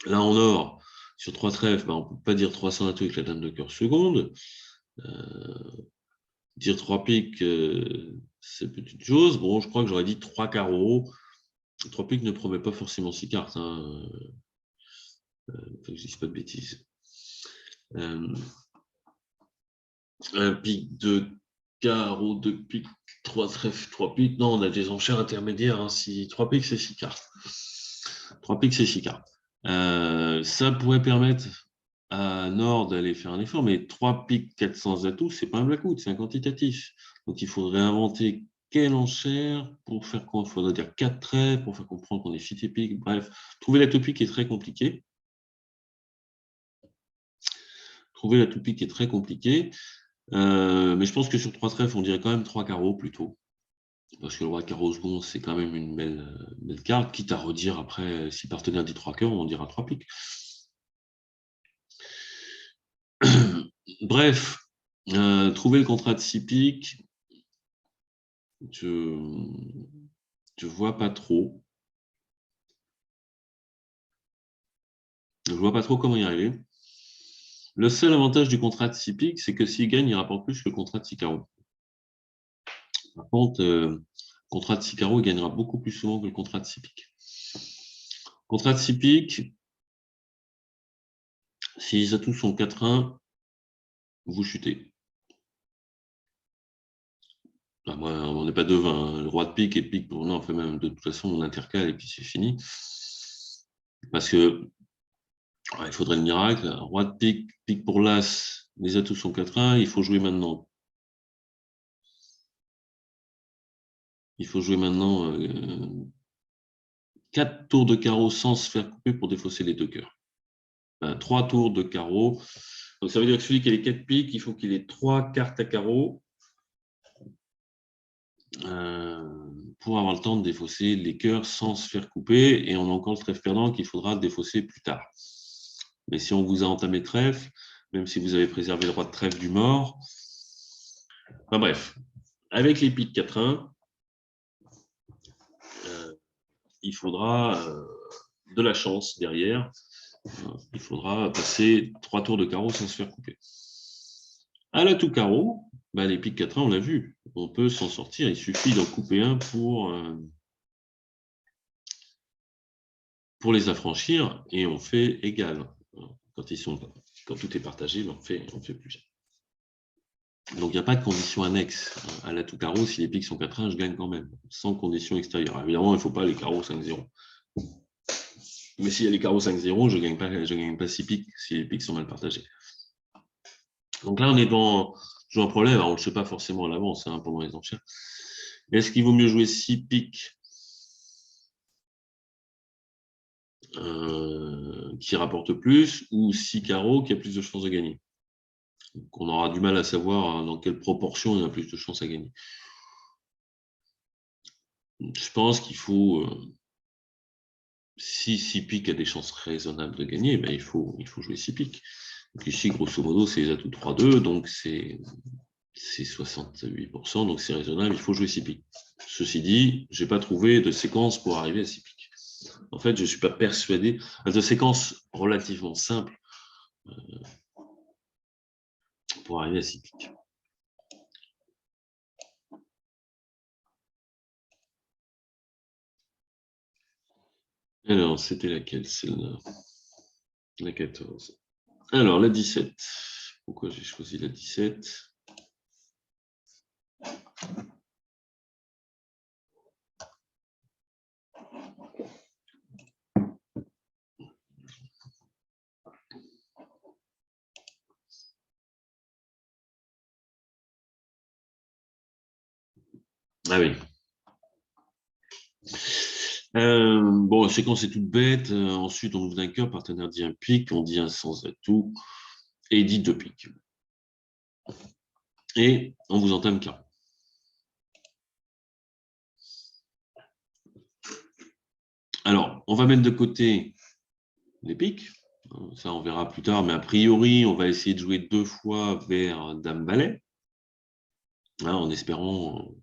Là en or, sur 3 trèfles, on ne peut pas dire 300 atouts avec la dame de cœur seconde. Dire 3 piques, c'est petite chose. Bon, je crois que j'aurais dit 3 carreaux. 3 piques ne promet pas forcément 6 cartes. Hein. Faut que je ne dise pas de bêtises. Un pique, 2 carreaux, 2 piques, 3 trèfles, 3 piques. Non, on a des enchères intermédiaires. Hein. 3 piques, c'est 6 cartes. 3 piques, c'est 6 cartes. Ça pourrait permettre à Nord d'aller faire un effort, mais 3 piques, 400 atouts, c'est pas un blackout, c'est un quantitatif. Donc il faudrait inventer quelle enchère pour faire quoi. Il faudrait dire 4 traits pour faire comprendre qu'on est fit et pique. Bref, trouver la topique est très compliqué. Trouver la topique est très compliqué. Mais je pense que sur 3 trèfles, on dirait quand même 3 carreaux plutôt. Parce que le roi carreau second, c'est quand même une belle carte. Quitte à redire après, si partenaire dit 3 cœurs, on dira 3 piques. Bref, trouver le contrat de 6 piques, je ne vois pas trop. Je ne vois pas trop comment y arriver. Le seul avantage du contrat de 6 piques, c'est que s'il gagne, il rapporte plus que le contrat de 6 carreaux. Par contre, le contrat de 6 carreaux, il gagnera beaucoup plus souvent que le contrat de 6 piques. Contrat de 6 piques, si les atouts sont 4-1, vous chutez. Moi, on n'est pas devin. Hein. Le roi de pique et pique pour non, enfin même de toute façon, on intercale et puis c'est fini. Parce que il faudrait le miracle. Roi de pique, pique pour l'as, les atouts sont 4-1, il faut jouer maintenant. Il faut jouer maintenant 4 tours de carreau sans se faire couper pour défausser les 2 cœurs. 3 tours de carreau. Donc ça veut dire que celui qui a les 4 piques, il faut qu'il ait 3 cartes à carreau pour avoir le temps de défausser les cœurs sans se faire couper. Et on a encore le trèfle perdant qu'il faudra défausser plus tard. Mais si on vous a entamé trèfle, même si vous avez préservé le roi de trèfle du mort, enfin bref, avec les piques 4-1, il faudra de la chance derrière. Il faudra passer 3 tours de carreau sans se faire couper. À l'atout carreau, les piques 4-1, on l'a vu, on peut s'en sortir, il suffit d'en couper un pour les affranchir et on fait égal. Quand tout est partagé, on fait plus. Donc il n'y a pas de condition annexe à l'atout carreau. Si les piques sont 4-1, je gagne quand même, sans condition extérieure. Évidemment, il ne faut pas les carreaux 5-0. Mais s'il y a les carreaux 5-0, je ne gagne pas 6 piques si les piques sont mal partagées. Donc là, on est dans un problème. Alors, on ne le sait pas forcément à l'avance pendant les enchères. Est-ce qu'il vaut mieux jouer 6 piques qui rapportent plus ou 6 carreaux qui a plus de chances de gagner? Donc, on aura du mal à savoir dans quelle proportion il y a plus de chances à gagner. Je pense qu'il faut, si 6 piques a des chances raisonnables de gagner, il faut jouer 6 piques. Donc ici, grosso modo, c'est les atouts 3-2, donc c'est 68%, donc c'est raisonnable, il faut jouer 6 piques. Ceci dit, je n'ai pas trouvé de séquence pour arriver à 6 piques. En fait, je ne suis pas persuadé de séquence relativement simple pour arriver à 6 piques. Alors, c'était laquelle? C'est la 14. Alors, la 17. Pourquoi j'ai choisi la 17? Ah oui. Bon, la séquence est toute bête. Ensuite, on ouvre d'un cœur, partenaire dit un pic, on dit un sans atout, et dit 2 piques. Et on vous entame carreau. Alors, on va mettre de côté les piques. Ça, on verra plus tard, mais a priori, on va essayer de jouer 2 fois vers Dame-Valet, en espérant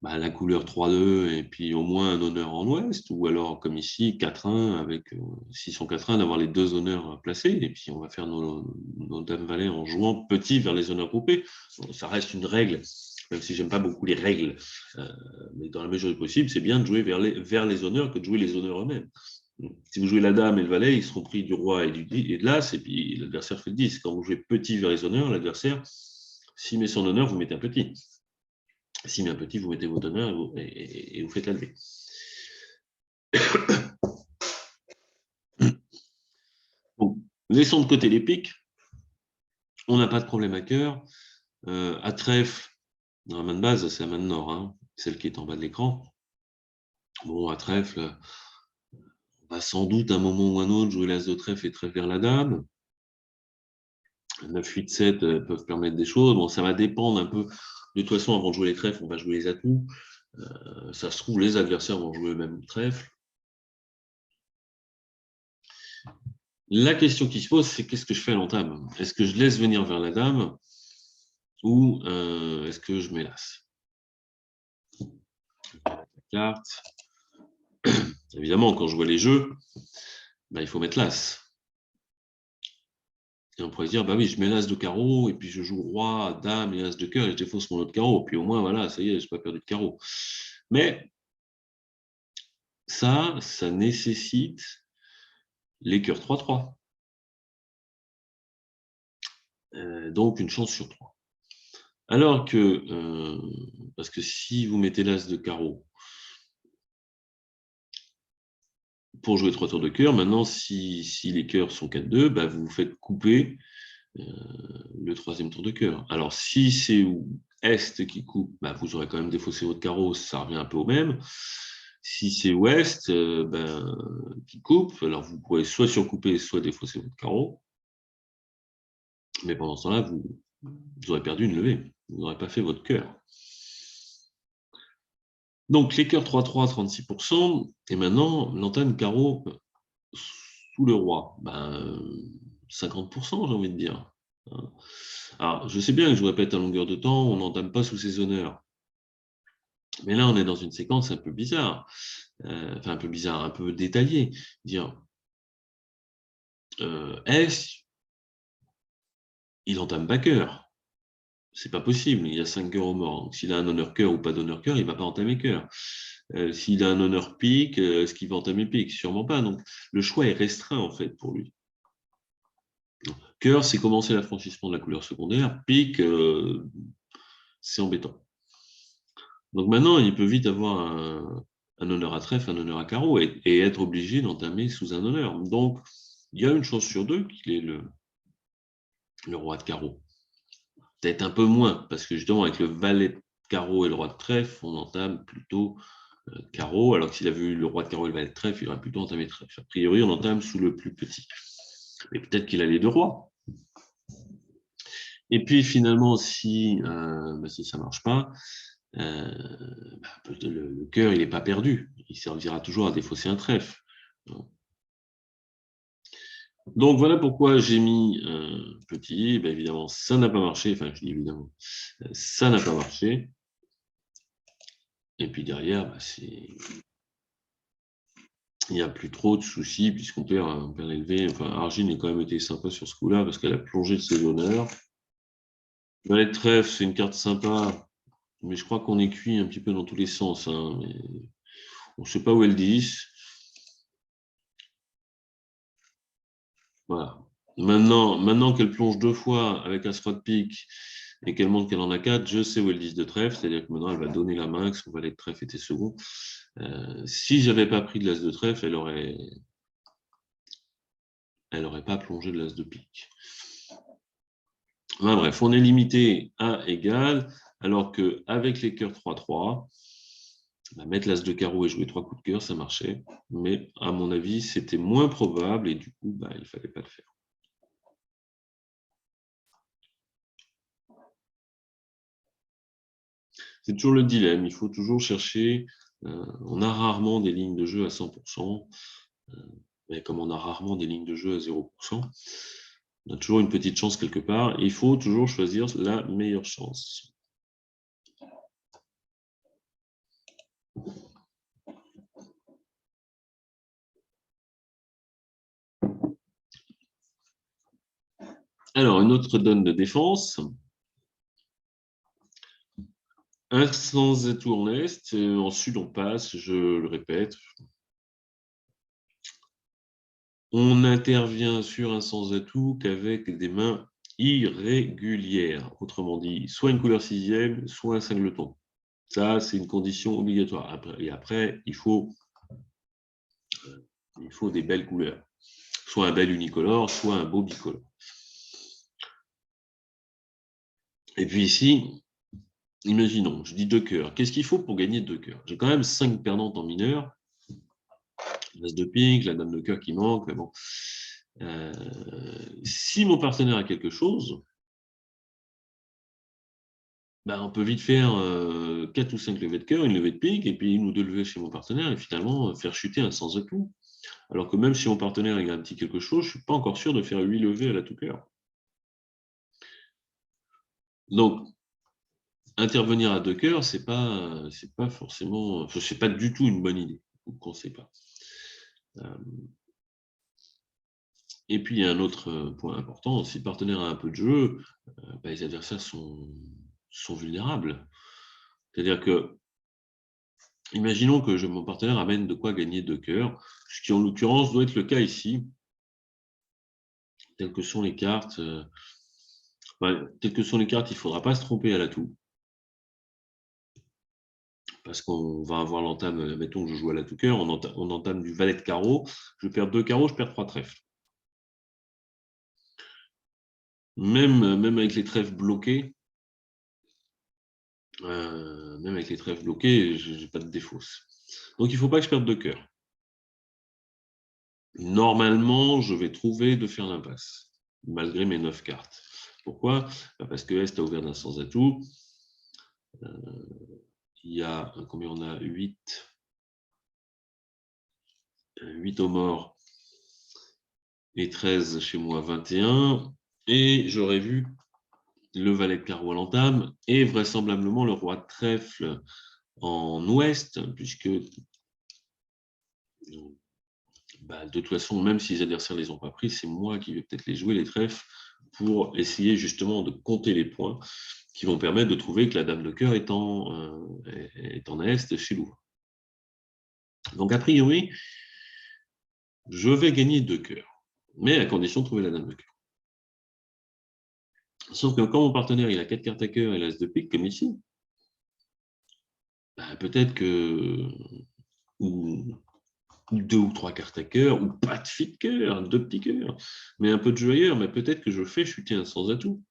la couleur 3-2 et puis au moins un honneur en ouest, ou alors comme ici 4-1 avec 6 en 4-1 d'avoir les 2 honneurs placés, et puis on va faire nos Dame-Valet en jouant petit vers les honneurs groupés. Ça reste une règle, même si j'aime pas beaucoup les règles, mais dans la mesure du possible, c'est bien de jouer vers les honneurs que de jouer les honneurs eux-mêmes. Si vous jouez la dame et le valet, ils seront pris du roi et de l'as, et puis l'adversaire fait le 10. Quand vous jouez petit vers les honneurs, l'adversaire, s'il met son honneur, vous mettez un petit. S'il met un petit, vous mettez votre honneur et vous faites la levée. Bon, laissons de côté les piques. On n'a pas de problème à cœur. À trèfle, dans la main de base, c'est la main de nord, celle qui est en bas de l'écran. Bon, à trèfle, on va sans doute à un moment ou un autre jouer l'as de trèfle et trèfle vers la dame. 9, 8, 7 peuvent permettre des choses. Bon, ça va dépendre un peu. De toute façon, avant de jouer les trèfles, on va jouer les atouts. Ça se trouve, les adversaires vont jouer le même trèfle. La question qui se pose, c'est qu'est-ce que je fais à l'entame? Est-ce que je laisse venir vers la dame ou est-ce que je mets l'as? Carte. Évidemment, quand je vois les jeux, il faut mettre l'as. Et on pourrait se dire, oui, je mets l'as de carreau, et puis je joue roi, dame et as de cœur, et je défausse mon autre carreau. Puis au moins, voilà, ça y est, je n'ai pas perdu de carreau. Mais ça nécessite les cœurs 3-3. Donc une chance sur 3. Alors que, parce que si vous mettez l'as de carreau pour jouer 3 tours de cœur, maintenant, si les cœurs sont 4-2, vous vous faites couper le 3e tour de cœur. Alors, si c'est Est qui coupe, vous aurez quand même défaussé votre carreau, ça revient un peu au même. Si c'est Ouest qui coupe, alors vous pouvez soit surcouper, soit défausser votre carreau. Mais pendant ce temps-là, vous aurez perdu une levée. Vous n'aurez pas fait votre cœur. Donc, les cœurs 3-3, 36%. Et maintenant, l'entame carreau sous le roi. 50%, j'ai envie de dire. Alors, je sais bien que je vous répète à longueur de temps, on n'entame pas sous ses honneurs. Mais là, on est dans une séquence un peu bizarre, enfin un peu bizarre, un peu détaillée. Dire, S, il entame pas cœur. C'est pas possible, il y a 5 cœurs au mort. Donc, s'il a un honneur cœur ou pas d'honneur cœur, il va pas entamer cœur. S'il a un honneur pique, est-ce qu'il va entamer pique? Sûrement pas. Donc, le choix est restreint, en fait, pour lui. Cœur, c'est commencer l'affranchissement de la couleur secondaire. Pique, c'est embêtant. Donc maintenant, il peut vite avoir un honneur à trèfle, un honneur à carreau, et être obligé d'entamer sous un honneur. Donc, il y a une chance sur deux qu'il ait le roi de carreau. Peut-être un peu moins, parce que justement, avec le valet de carreau et le roi de trèfle, on entame plutôt carreau, alors que s'il avait eu le roi de carreau et le valet de trèfle, il aurait plutôt entamé trèfle. A priori, on entame sous le plus petit. Mais peut-être qu'il a les deux rois. Et puis finalement, si ça ne marche pas, le cœur, il n'est pas perdu. Il servira toujours à défausser un trèfle. Donc voilà pourquoi j'ai mis petit. Ben, évidemment, ça n'a pas marché. Enfin, je dis évidemment, ça n'a pas marché. Et puis derrière, il n'y a plus trop de soucis puisqu'on perd l'élevé. Enfin, Argine a quand même été sympa sur ce coup-là parce qu'elle a plongé de ses honneurs. Valet de trèfle, c'est une carte sympa, mais je crois qu'on est cuit un petit peu dans tous les sens. Hein, mais on ne sait pas où elle dit. Voilà. Maintenant qu'elle plonge 2 fois avec As-Roi de pique et qu'elle montre qu'elle en a 4, je sais où elle 10 de trèfle, c'est-à-dire que maintenant elle va donner la main, que son valet de trèfle était second. Si j'avais pas pris de l'As de trèfle, elle aurait pas plongé de l'As de pique. Enfin, bref, on est limité à égal, alors qu'avec les cœurs 3-3, mettre l'As de carreau et jouer 3 coups de cœur, ça marchait. Mais à mon avis, c'était moins probable et du coup, il ne fallait pas le faire. C'est toujours le dilemme, il faut toujours chercher. On a rarement des lignes de jeu à 100%, mais comme on a rarement des lignes de jeu à 0%, on a toujours une petite chance quelque part, et il faut toujours choisir la meilleure chance. Alors, une autre donne de défense. Un sans atout en est, en sud on passe, je le répète. On intervient sur un sans atout qu'avec des mains irrégulières. Autrement dit, soit une couleur sixième, soit un singleton. Ça, c'est une condition obligatoire. Et après, il faut des belles couleurs. Soit un bel unicolore, soit un beau bicolore. Et puis ici, imaginons, je dis 2 cœurs. Qu'est-ce qu'il faut pour gagner 2 cœurs? J'ai quand même 5 perdantes en mineur. L'as de pique, la dame de cœur qui manque, mais bon. Si mon partenaire a quelque chose, on peut vite faire 4 ou 5 levées de cœur, une levée de pique, et puis une ou 2 levées chez mon partenaire, et finalement faire chuter un sans atout. Alors que même si mon partenaire il a un petit quelque chose, je ne suis pas encore sûr de faire 8 levées à la tout cœur. Donc, intervenir à 2 cœurs, c'est pas forcément, c'est pas du tout une bonne idée. Qu'on ne sait pas. Et puis, il y a un autre point important, si le partenaire a un peu de jeu, les adversaires sont vulnérables. C'est-à-dire que, imaginons que mon partenaire amène de quoi gagner 2 cœurs, ce qui en l'occurrence doit être le cas ici, telles que sont les cartes. Telles que sont les cartes, il ne faudra pas se tromper à l'atout. Parce qu'on va avoir l'entame, mettons que je joue à l'atout cœur, on entame du valet de carreau, je perds 2 carreaux, je perds 3 trèfles. Même avec les trèfles bloqués, je n'ai pas de défausse. Donc, il ne faut pas que je perde 2 cœurs. Normalement, je vais trouver de faire l'impasse, malgré mes 9 cartes. Pourquoi? Parce que Est a ouvert d'un sans atout. Il y a, combien on a? 8 au mort et 13 chez moi, 21. Et j'aurais vu le valet de carreau à l'entame et vraisemblablement le roi de trèfle en ouest, puisque de toute façon, même si les adversaires ne les ont pas pris, c'est moi qui vais peut-être les jouer, les trèfles, pour essayer justement de compter les points qui vont permettre de trouver que la dame de cœur est en est chez Louvre. Donc, a priori, je vais gagner 2 cœurs, mais à condition de trouver la dame de cœur. Sauf que quand mon partenaire il a 4 cartes à cœur et l'as de pique, comme ici, peut-être que ou 2 ou 3 cartes à cœur, ou pas de fille de cœur, 2 petits cœurs, mais un peu de jeu ailleurs, mais peut-être que je fais chuter un sans atout.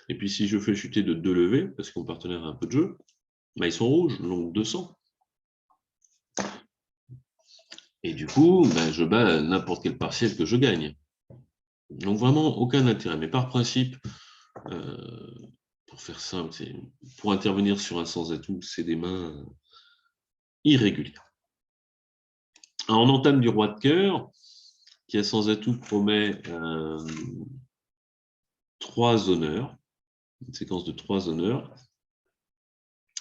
Et puis si je fais chuter de 2 levées, parce que mon partenaire a un peu de jeu, ils sont rouges, donc 200. Et du coup, je bats n'importe quel partiel que je gagne. Donc vraiment, aucun intérêt. Mais par principe, pour faire simple, pour intervenir sur un sans atout, c'est des mains irrégulières. Alors, on entame du roi de cœur, qui a sans atout promet 3 honneurs, une séquence de 3 honneurs.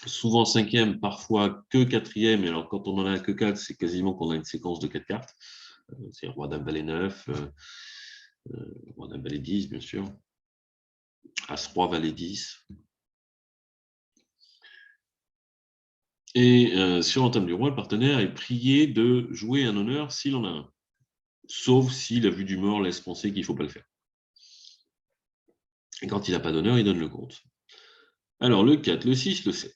Souvent 5e, parfois que 4e, et alors quand on en a que 4, c'est quasiment qu'on a une séquence de 4 cartes. C'est roi dame valet 9, roi dame valet 10, bien sûr, as roi valet 10. Et sur l'entame du roi, le partenaire est prié de jouer un honneur s'il en a un, sauf si la vue du mort laisse penser qu'il ne faut pas le faire. Et quand il n'a pas d'honneur, il donne le compte. Alors le 4, le 6, le 7.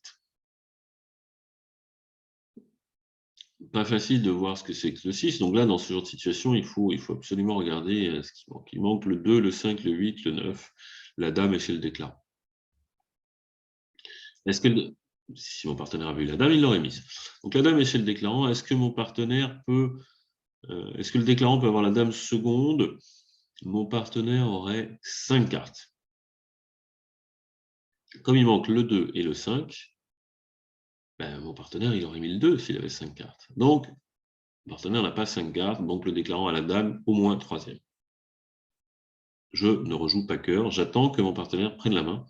Pas facile de voir ce que c'est que le 6. Donc là, dans ce genre de situation, il faut absolument regarder ce qui manque. Il manque le 2, le 5, le 8, le 9. La dame est chez le déclarant. Est-ce que, si mon partenaire a vu la dame, il l'aurait mise. Donc la dame est chez le déclarant. Est-ce que mon partenaire peut... est-ce que le déclarant peut avoir la dame seconde? Mon partenaire aurait 5 cartes. Comme il manque le 2 et le 5, mon partenaire, il aurait mis le 2 s'il avait 5 cartes. Donc, le partenaire n'a pas 5 cartes, donc le déclarant a la dame au moins 3e. Je ne rejoue pas cœur, j'attends que mon partenaire prenne la main.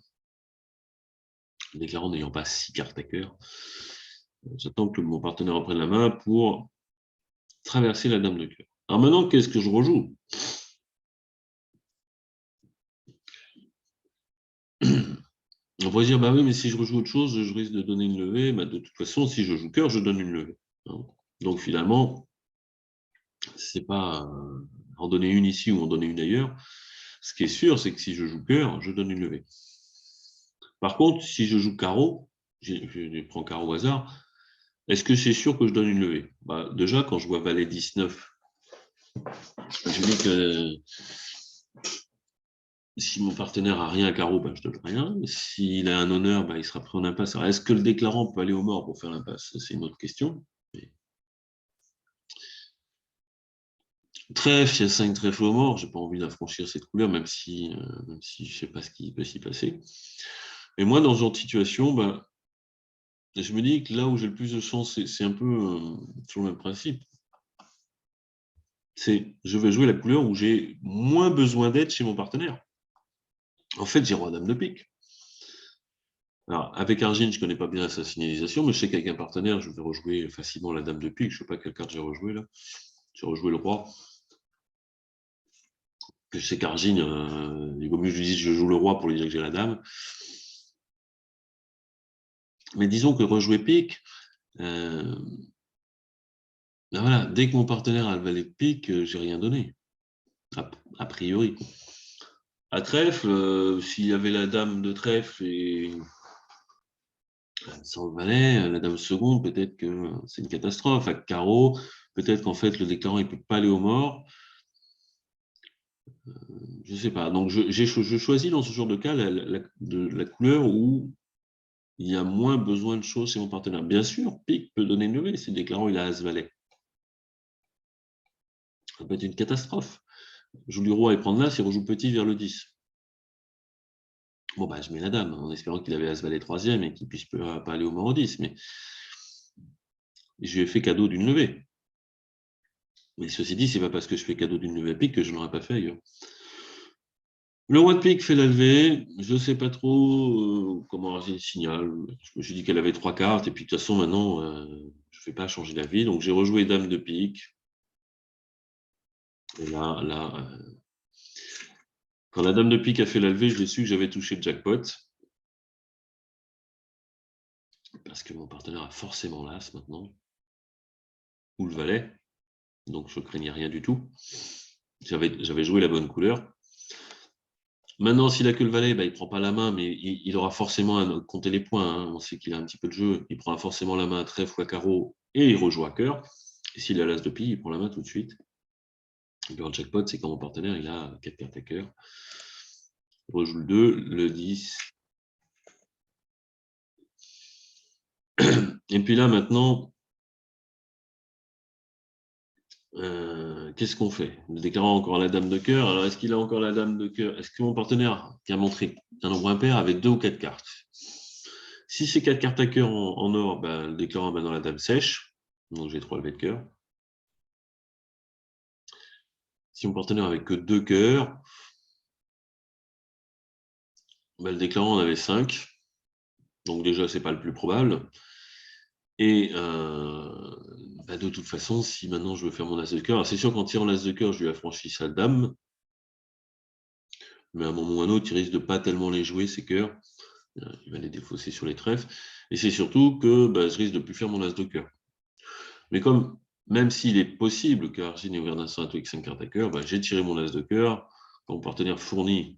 Le déclarant n'ayant pas 6 cartes à cœur, j'attends que mon partenaire reprenne la main pour traverser la dame de cœur. Alors maintenant, qu'est-ce que je rejoue? On pourrait dire, oui, mais si je rejoue autre chose, je risque de donner une levée. De toute façon, si je joue cœur, je donne une levée. Donc finalement, c'est pas en donner une ici ou en donner une ailleurs. Ce qui est sûr, c'est que si je joue cœur, je donne une levée. Par contre, si je joue carreau, je prends carreau au hasard, est-ce que c'est sûr que je donne une levée? Déjà, quand je vois valet 19, je dis que si mon partenaire n'a rien à carreau, je ne donne rien. S'il a un honneur, il sera pris en impasse. Est-ce que le déclarant peut aller au mort pour faire l'impasse? C'est une autre question. Trèfle, il y a 5 trèfles au mort. Je n'ai pas envie d'affranchir cette couleur, même si je ne sais pas ce qui peut s'y passer. Et moi, dans ce genre de situation, je me dis que là où j'ai le plus de chance, c'est un peu sur le même principe. Je vais jouer la couleur où j'ai moins besoin d'aide chez mon partenaire. En fait, j'ai roi dame de pique. Alors, avec Argine, je ne connais pas bien sa signalisation, mais je sais qu'avec un partenaire, je vais rejouer facilement la dame de pique. Je ne sais pas quelle carte j'ai rejoué là. J'ai rejoué le roi. Je sais qu'Argine, il vaut mieux que je lui dise que je joue le roi pour lui dire que j'ai la dame. Mais disons que rejouer pique, voilà, dès que mon partenaire a le valet de pique, j'ai rien donné, a priori. À trèfle, s'il y avait la dame de trèfle et sans le valet, la dame seconde, peut-être que c'est une catastrophe. À carreau, peut-être qu'en fait, le déclarant, il ne peut pas aller au mort. Je ne sais pas. Donc, je choisis dans ce genre de cas la couleur où il y a moins besoin de choses chez mon partenaire. Bien sûr, pique peut donner une levée si le déclarant il a as-valet. Ça peut être une catastrophe. Joue du roi et prendre l'as, il rejoue petit vers le 10. Bon, je mets la dame, en espérant qu'il avait as-valet 3e et qu'il ne puisse pas aller au mort au 10. Mais je lui ai fait cadeau d'une levée. Mais ceci dit, c'est pas parce que je fais cadeau d'une levée à pique que je ne l'aurais pas fait ailleurs. Le roi de pique fait la levée. Je ne sais pas trop comment arranger le signal. Je ne sais pas trop comment arranger le signal. Je me suis dit qu'elle avait 3 cartes. Et puis, de toute façon, maintenant, je ne vais pas changer d'avis. Donc, j'ai rejoué dame de pique. Et là, quand la dame de pique a fait la levée, je l'ai su que j'avais touché le jackpot. Parce que mon partenaire a forcément l'as maintenant. Ou le valet. Donc, je ne craignais rien du tout. J'avais joué la bonne couleur. Maintenant, s'il a que le valet, bah, il ne prend pas la main, mais il aura forcément à compter les points. Hein. On sait qu'il a un petit peu de jeu. Il prend forcément la main à trèfle ou à carreau et il rejoue à cœur. Et s'il a l'as de pique, il prend la main tout de suite. Le grand jackpot, c'est quand mon partenaire il a 4 cartes à cœur. Il rejoue le 2, le 10. Et puis là, maintenant, qu'est-ce qu'on fait? Nous déclarons encore la dame de cœur. Alors, est-ce qu'il a encore la dame de cœur? Est-ce que mon partenaire, qui a montré un nombre impair, avait 2 ou 4 cartes? Si c'est 4 cartes à cœur en or, ben, le déclarant maintenant la dame sèche. Donc, j'ai 3 levées de cœur. Si mon partenaire avait que 2 cœurs, ben, le déclarant en avait 5. Donc, déjà, ce n'est pas le plus probable. Et bah de toute façon, si maintenant je veux faire mon as de cœur, c'est sûr qu'en tirant l'as de cœur, je lui affranchis sa dame, mais à un moment ou à un autre, il risque de pas tellement les jouer, ces cœurs. Il va les défausser sur les trèfles. Et c'est surtout que bah, je risque de plus faire mon as de cœur. Mais comme, même s'il est possible que Argine ait ouvert d'un seul avec 5 cartes à cœur, bah, j'ai tiré mon as de cœur. Quand mon partenaire fournit,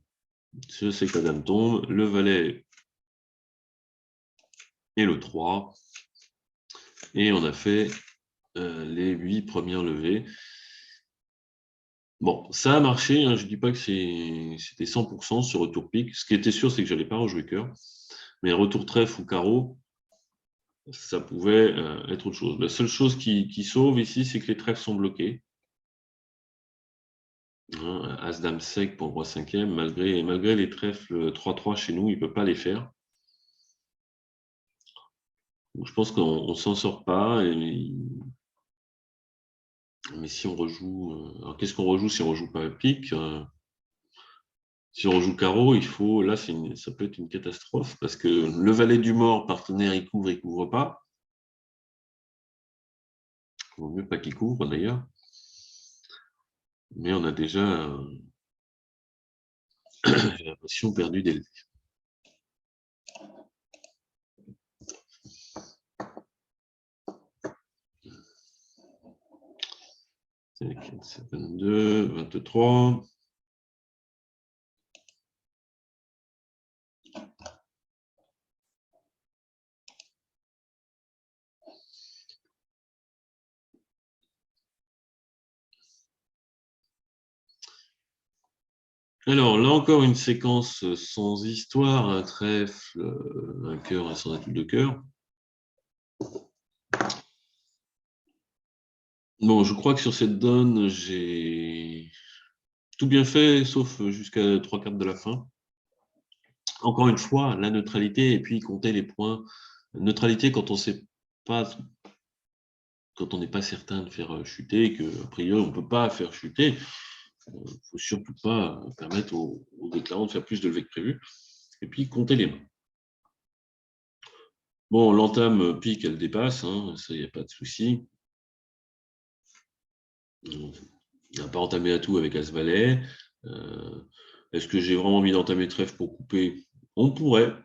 je sais que la dame tombe, le valet et le 3. Et on a fait les 8 premières levées. Bon, ça a marché, hein, je ne dis pas que c'était 100% ce retour pique. Ce qui était sûr, c'est que je n'allais pas rejouer cœur. Mais retour trèfle ou carreau, ça pouvait être autre chose. La seule chose qui sauve ici, c'est que les trèfles sont bloqués. Hein, As-Dame sec pour le roi 5e, malgré les trèfles 3-3 chez nous, il ne peut pas les faire. Donc, je pense qu'on ne s'en sort pas. Mais si on rejoue. Alors, qu'est-ce qu'on rejoue si on ne rejoue pas un pique? Si on joue carreau, il faut. Là, ça peut être une catastrophe parce que le valet du mort, partenaire, il couvre pas. Il vaut mieux pas qu'il couvre d'ailleurs. Mais on a déjà, j'ai l'impression, perdu dès le début. C'est 22, 23. Alors, là encore, une séquence sans histoire, un trèfle, un cœur, un sans atout de cœur. Bon, je crois que sur cette donne, j'ai tout bien fait, sauf jusqu'à 3 cartes de la fin. Encore une fois, la neutralité et puis compter les points. Neutralité quand on sait pas, quand on n'est pas certain de faire chuter, et qu'a priori on ne peut pas faire chuter. Il ne faut surtout pas permettre aux déclarants de faire plus de levées que prévu. Et puis compter les mains. Bon, l'entame pique, elle dépasse, hein, ça, il n'y a pas de souci. On n'a pas entamé à tout avec As-Valet. Est-ce que j'ai vraiment envie d'entamer trèfle pour couper? On pourrait,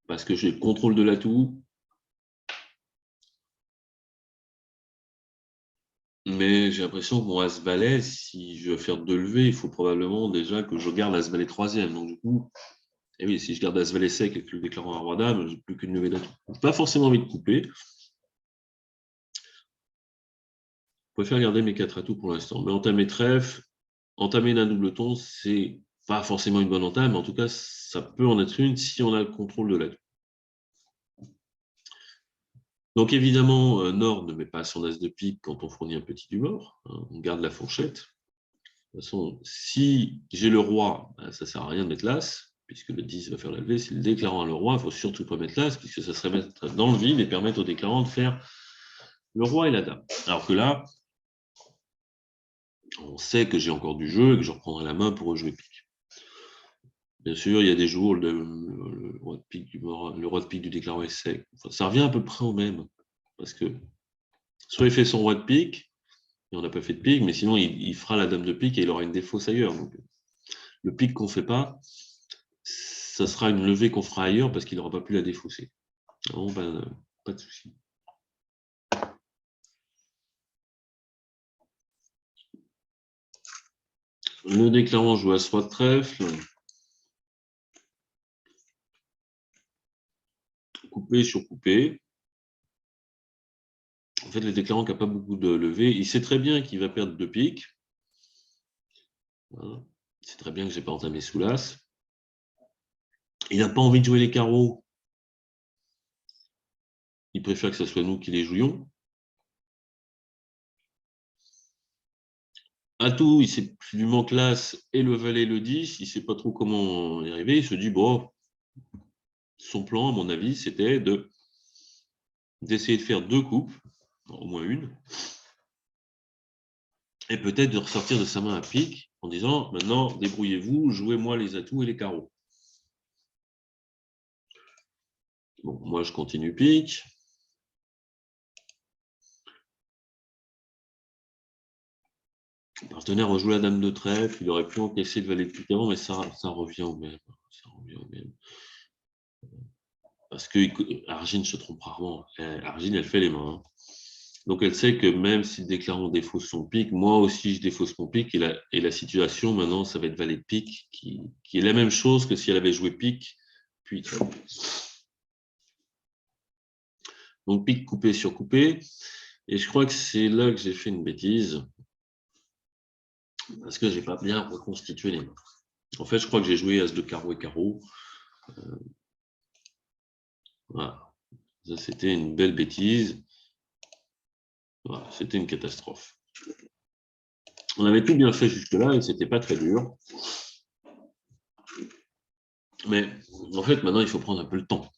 parce que j'ai le contrôle de l'atout. Mais j'ai l'impression que mon As-Valet, si je veux faire 2 levées, il faut probablement déjà que je garde As-Valet 3e. Donc du coup, et oui, si je garde As-Valet sec et que le déclarant un roi-dame, j'ai plus qu'une levée d'atout. Je n'ai pas forcément envie de couper. Je préfère garder mes 4 atouts pour l'instant. Mais entamer trèfle, entamer d'un double ton, c'est pas forcément une bonne entame, mais en tout cas, ça peut en être une si on a le contrôle de l'atout. Donc évidemment, Nord ne met pas son as de pique quand on fournit un petit du mort. Hein, on garde la fourchette. De toute façon, si j'ai le roi, ben, ça ne sert à rien de mettre l'as, puisque le 10 va faire la levée. Si le déclarant a le roi, il ne faut surtout pas mettre l'as, puisque ça serait mettre dans le vide et permettre au déclarant de faire le roi et la dame. Alors que là, on sait que j'ai encore du jeu et que je reprendrai la main pour rejouer pique. Bien sûr, il y a des jours, le roi de pique du déclarant est sec. Enfin, ça revient à peu près au même. Parce que soit il fait son roi de pique, et on n'a pas fait de pique, mais sinon il fera la dame de pique et il aura une défausse ailleurs. Donc, le pique qu'on ne fait pas, ça sera une levée qu'on fera ailleurs parce qu'il n'aura pas pu la défausser. Non, ben, pas de souci. Le déclarant joue à roi de trèfle. Coupé sur coupé. En fait, le déclarant qui n'a pas beaucoup de levée, il sait très bien qu'il va perdre 2 piques. Voilà. Il sait très bien que je n'ai pas entamé sous l'as. Il n'a pas envie de jouer les carreaux. Il préfère que ce soit nous qui les jouions. À tout, il lui manque l'as et le valet le 10. Il ne sait pas trop comment y arriver. Il se dit, bon, son plan, à mon avis, c'était d'essayer de faire 2 coupes, au moins une, et peut-être de ressortir de sa main à pique en disant, maintenant, débrouillez-vous, jouez-moi les atouts et les carreaux. Bon, moi, je continue pique. Le partenaire rejoue la dame de trèfle. Il aurait pu encaisser le valet de pique avant, mais ça revient au même. Ça revient au même. Parce que Argine se trompe rarement. Argine, elle fait les mains. Donc, elle sait que même si le déclarant défausse son pique, moi aussi, je défausse mon pique. Et la situation, maintenant, ça va être valet de pique, qui est la même chose que si elle avait joué pique, puis trèfle. Donc, pique coupé sur coupé. Et je crois que c'est là que j'ai fait une bêtise. Parce que je n'ai pas bien reconstitué les mains. En fait, je crois que j'ai joué as de carreau et carreau. Voilà. Ça, c'était une belle bêtise. Voilà. C'était une catastrophe. On avait tout bien fait jusque-là et c'était pas très dur. Mais en fait, maintenant, il faut prendre un peu le temps.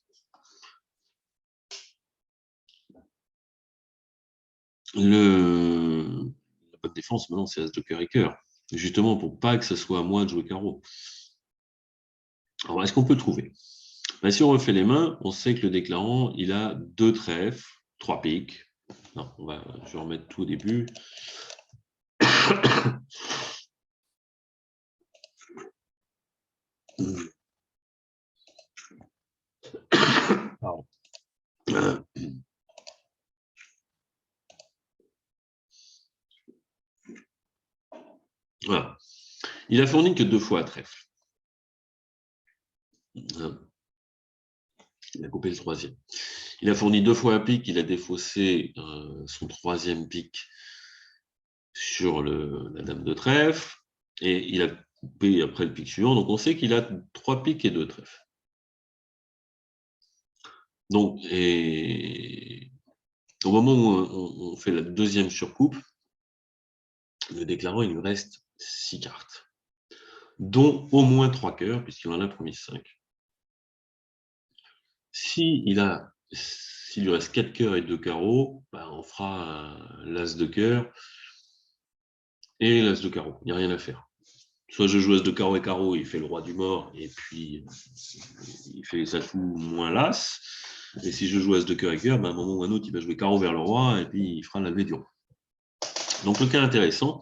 La bonne défense, maintenant, c'est as de cœur et cœur. Justement, pour pas que ce soit à moi de jouer carreau. Alors, est-ce qu'on peut trouver? Ben, si on refait les mains, on sait que le déclarant, il a 2 trèfles, 3 piques. Non, je vais remettre tout au début. Pardon. Voilà. Il a fourni que 2 fois à trèfle. Il a coupé le 3e. Il a fourni 2 fois à pique, il a défaussé son 3e pique sur la dame de trèfle, et il a coupé après le pique suivant, donc on sait qu'il a 3 piques et 2 trèfles. Donc, et au moment où on fait la 2e surcoupe, le déclarant, il lui reste 6 cartes, dont au moins 3 cœurs, puisqu'il en a promis 5. S'il lui reste 4 cœurs et 2 carreaux, ben on fera l'as de cœur et l'as de carreau. Il n'y a rien à faire. Soit je joue as de carreau et carreau, il fait le roi du mort, et puis il fait les atouts moins l'as. Et si je joue as de cœur et cœur, ben à un moment ou à un autre, il va jouer carreau vers le roi, et puis il fera la levée du roi. Donc le cas intéressant,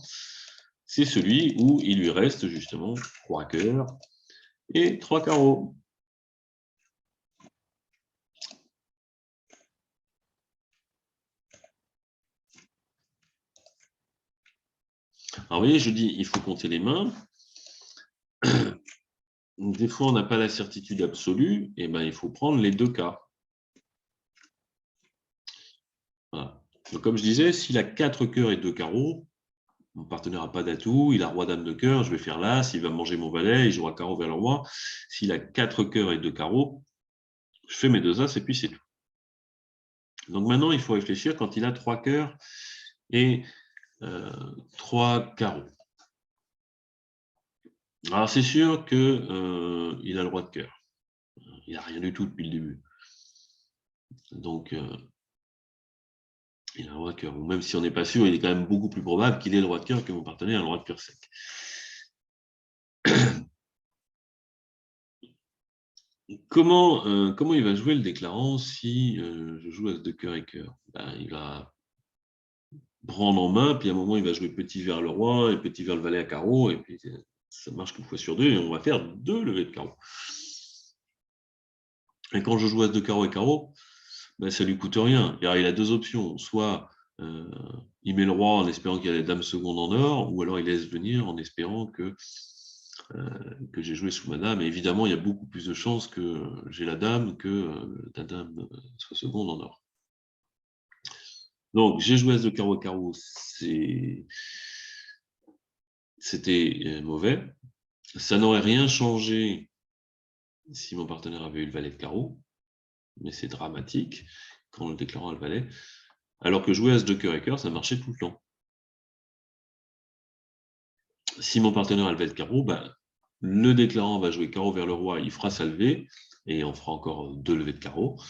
c'est celui où il lui reste justement 3 cœurs et 3 carreaux. Alors vous voyez, je dis, il faut compter les mains. Des fois, on n'a pas la certitude absolue, et ben il faut prendre les 2 cas. Voilà. Donc, comme je disais, s'il a 4 cœurs et 2 carreaux, mon partenaire n'a pas d'atout, il a roi dame de cœur, je vais faire l'as, il va manger mon valet, il jouera carreau vers le roi. S'il a 4 cœurs et 2 carreaux, je fais mes 2 as et puis c'est tout. Donc maintenant, il faut réfléchir quand il a 3 cœurs et 3 carreaux. Alors c'est sûr qu'il a le roi de cœur. Il n'a rien du tout depuis le début. Donc Il a un roi de cœur. Ou même si on n'est pas sûr, il est quand même beaucoup plus probable qu'il ait le roi de cœur que mon partenaire a le roi de cœur sec. Comment il va jouer le déclarant si je joue as de cœur et cœur? Ben, il va prendre en main, puis à un moment, il va jouer petit vers le roi et petit vers le valet à carreau, et puis ça marche qu'une fois sur deux, et on va faire 2 levées de carreau. Et quand je joue as de carreau et carreau, ben, ça lui coûte rien. Il a 2 options. Soit il met le roi en espérant qu'il y a les dames secondes en or, ou alors il laisse venir en espérant que j'ai joué sous ma dame. Et évidemment, il y a beaucoup plus de chances que j'ai la dame que la dame soit seconde en or. Donc, j'ai joué as de carreau et carreau, c'était mauvais. Ça n'aurait rien changé si mon partenaire avait eu le valet de carreau, mais c'est dramatique quand le déclarant a le valet. Alors que jouer as de cœur et cœur, ça marchait tout le temps. Si mon partenaire a le valet de carreau, ben, le déclarant va jouer carreau vers le roi, il fera sa levée, et on fera encore 2 levées de carreau.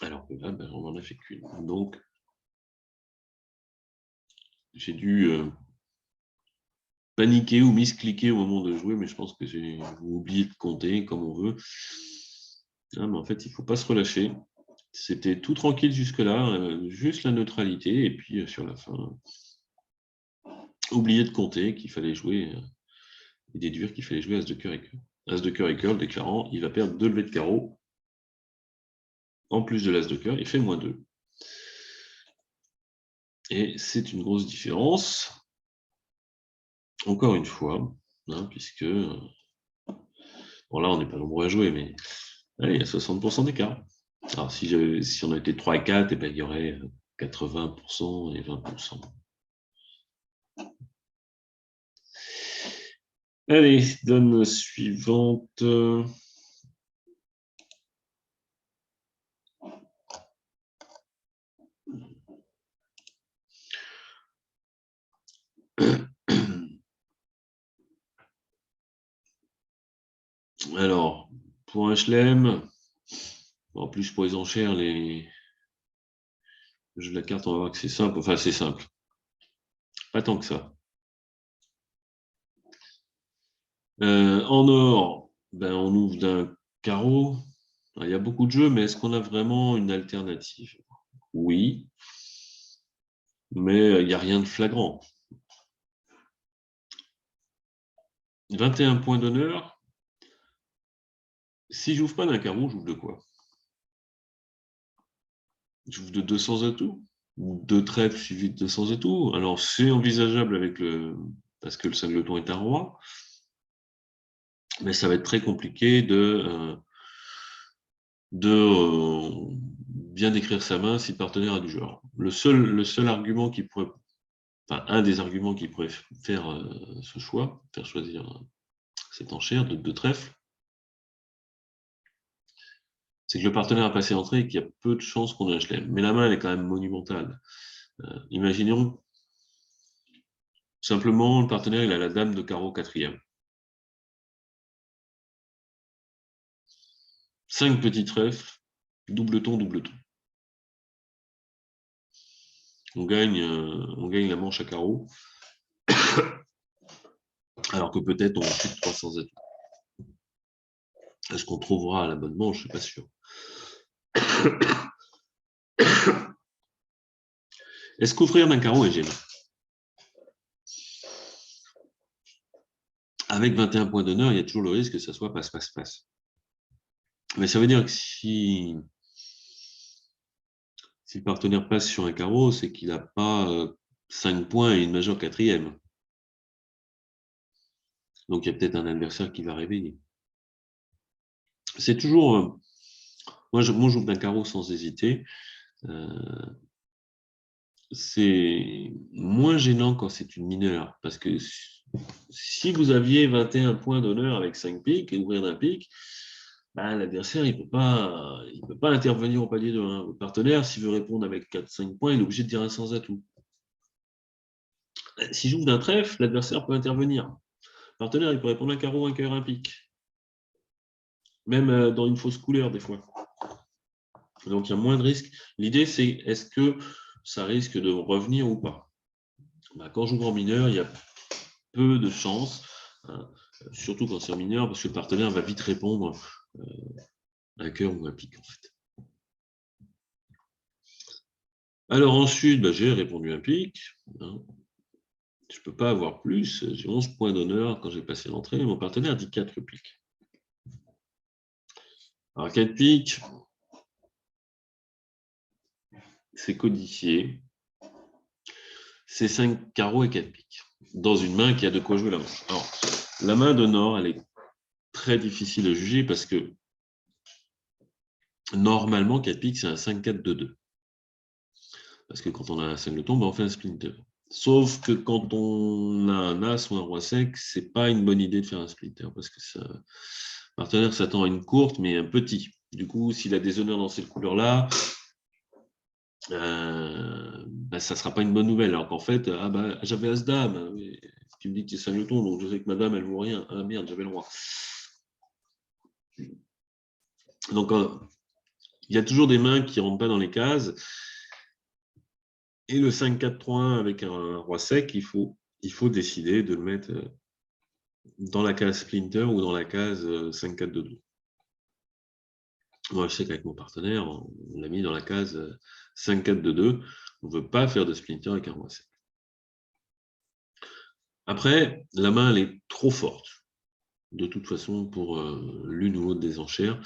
Alors que là, ben, on n'en a fait qu'une. Donc, j'ai dû paniquer ou miscliquer au moment de jouer, mais je pense que j'ai oublié de compter comme on veut. Ah, mais en fait, il ne faut pas se relâcher. C'était tout tranquille jusque-là, juste la neutralité, et puis sur la fin, oublier de compter qu'il fallait jouer et déduire qu'il fallait jouer as de cœur et cœur. As de cœur et cœur, le déclarant, il va perdre 2 levées de carreau. En plus de l'as de cœur, il fait -2. Et c'est une grosse différence. Encore une fois, hein, puisque bon, là, on n'est pas nombreux à jouer, mais allez, il y a 60% d'écart. Alors, si on avait été 3 et 4, eh ben, il y aurait 80% et 20%. Allez, donne suivante. Alors, pour un chelem, en plus pour les enchères, les jeux de la carte, on va voir que c'est simple. Enfin, c'est simple. Pas tant que ça. En or, ben, on ouvre d'un carreau. Il y a beaucoup de jeux, mais est-ce qu'on a vraiment une alternative? Oui, mais il n'y a rien de flagrant. 21 points d'honneur. Si j'ouvre pas d'un carreau, j'ouvre de quoi? J'ouvre de 200 atouts? Ou 2 trèfles suivis de 200 atouts? Alors, c'est envisageable parce que le singleton est un roi, mais ça va être très compliqué de bien décrire sa main si le partenaire a du genre. Le seul argument qui pourrait, enfin, un des arguments qui pourrait faire ce choix, faire choisir cette enchère de 2 trèfles, c'est que le partenaire a passé l'entrée et qu'il y a peu de chances qu'on ait un chelem. Mais la main, elle est quand même monumentale. Imaginons simplement le partenaire, il a la dame de carreau quatrième. 5 petits trèfles, double ton, double ton. On gagne la manche à carreau, alors que peut-être on a plus de 300 atouts. Est-ce qu'on trouvera la bonne manche? Je ne suis pas sûr. Est-ce qu'ouvrir d'un carreau est gênant? Avec 21 points d'honneur, il y a toujours le risque que ça soit passe, passe, passe. Mais ça veut dire que si le partenaire passe sur un carreau, c'est qu'il n'a pas 5 points et une majeure quatrième. Donc il y a peut-être un adversaire qui va réveiller. C'est toujours... moi, j'ouvre d'un carreau sans hésiter. C'est moins gênant quand c'est une mineure, parce que si vous aviez 21 points d'honneur avec 5 piques et ouvrir d'un pique, ben, l'adversaire il peut pas intervenir au palier de 1. Votre partenaire, s'il veut répondre avec 4-5 points, il est obligé de dire un sans atout. Si j'ouvre d'un trèfle, l'adversaire peut intervenir. Le partenaire, il peut répondre un carreau, un cœur, un pique. Même dans une fausse couleur, des fois. Donc, il y a moins de risques. L'idée, c'est est-ce que ça risque de revenir ou pas? Quand je joue grand mineur, il y a peu de chances, hein, surtout quand c'est en mineur, parce que le partenaire va vite répondre un cœur ou un pic, en fait. Alors ensuite, j'ai répondu un pic. Hein. Je ne peux pas avoir plus. J'ai 11 points d'honneur quand j'ai passé l'entrée. Mon partenaire dit 4 piques. Alors 4 piques, c'est codifié. C'est 5 carreaux et 4 piques. Dans une main qui a de quoi jouer la manche. Alors, la main de Nord, elle est très difficile à juger parce que normalement, 4 piques, c'est un 5-4-2-2. Parce que quand on a un 5 de tombe, on fait un splinter. Sauf que quand on a un as ou un roi sec, c'est pas une bonne idée de faire un splinter parce que le partenaire s'attend à une courte mais un petit. Du coup, s'il a des honneurs dans cette couleur-là, ça sera pas une bonne nouvelle. Alors qu'en fait, j'avais as-dame. Tu me dis que c'est 5 de tombe, donc je sais que madame, elle vaut rien. Ah merde, j'avais le roi. Donc, il y a toujours des mains qui ne rentrent pas dans les cases. Et le 5-4-3-1 avec un roi sec, il faut décider de le mettre dans la case splinter ou dans la case 5-4-2-2. Moi, je sais qu'avec mon partenaire, on l'a mis dans la case 5-4-2-2. On ne veut pas faire de splinter avec un roi sec. Après, la main, elle est trop forte. De toute façon, pour l'une ou l'autre des enchères.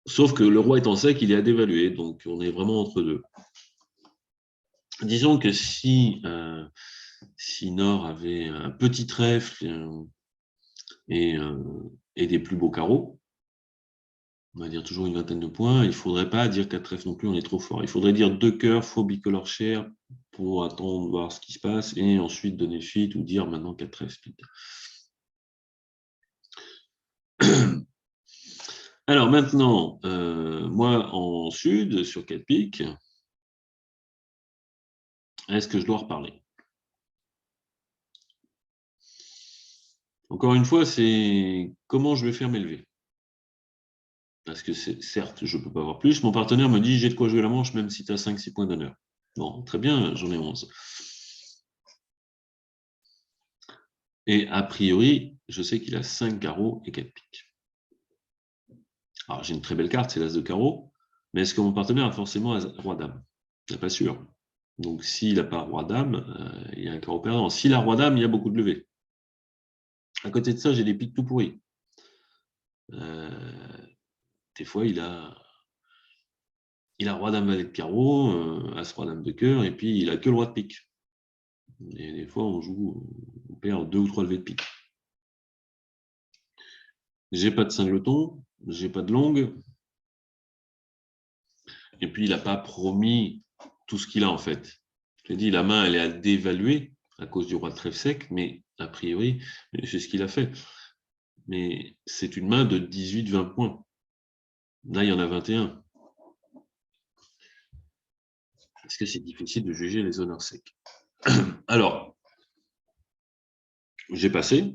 Sauf que le roi étant sec, il est à dévaluer. Donc, on est vraiment entre deux. Disons que si Nord avait un petit trèfle et des plus beaux carreaux, on va dire toujours une vingtaine de points, il ne faudrait pas dire 4 trèfles non plus, on est trop fort. Il faudrait dire 2 cœurs, faux bicolore cher pour attendre, voir ce qui se passe, et ensuite donner suite ou dire maintenant 4 trèfles split. Alors maintenant, moi en sud, sur 4 piques, est-ce que je dois reparler? Encore une fois, c'est comment je vais faire m'élever. Parce que certes, je ne peux pas avoir plus. Mon partenaire me dit j'ai de quoi jouer la manche, même si tu as 5-6 points d'honneur. Bon, très bien, j'en ai 11. Et a priori, je sais qu'il a 5 carreaux et 4 piques. Alors, j'ai une très belle carte, c'est l'as de carreau. Mais est-ce que mon partenaire a forcément roi-dame? Je ne suis pas sûr. Donc, s'il n'a pas roi-dame, il y a un carreau perdant. S'il a roi-dame, il y a beaucoup de levées. À côté de ça, j'ai des piques tout pourris. Des fois, il a roi-dame valet de carreau, as roi-dame de cœur, et puis il a que le roi de pique. Et des fois, on perd 2 ou 3 levées de pique. J'ai pas de singleton, j'ai pas de longue. Et puis, il n'a pas promis tout ce qu'il a, en fait. Je te dis, la main, elle est à dévaluer à cause du roi de trèfle sec, mais a priori, c'est ce qu'il a fait. Mais c'est une main de 18-20 points. Là, il y en a 21. Parce que c'est difficile de juger les honneurs secs. Alors, j'ai passé,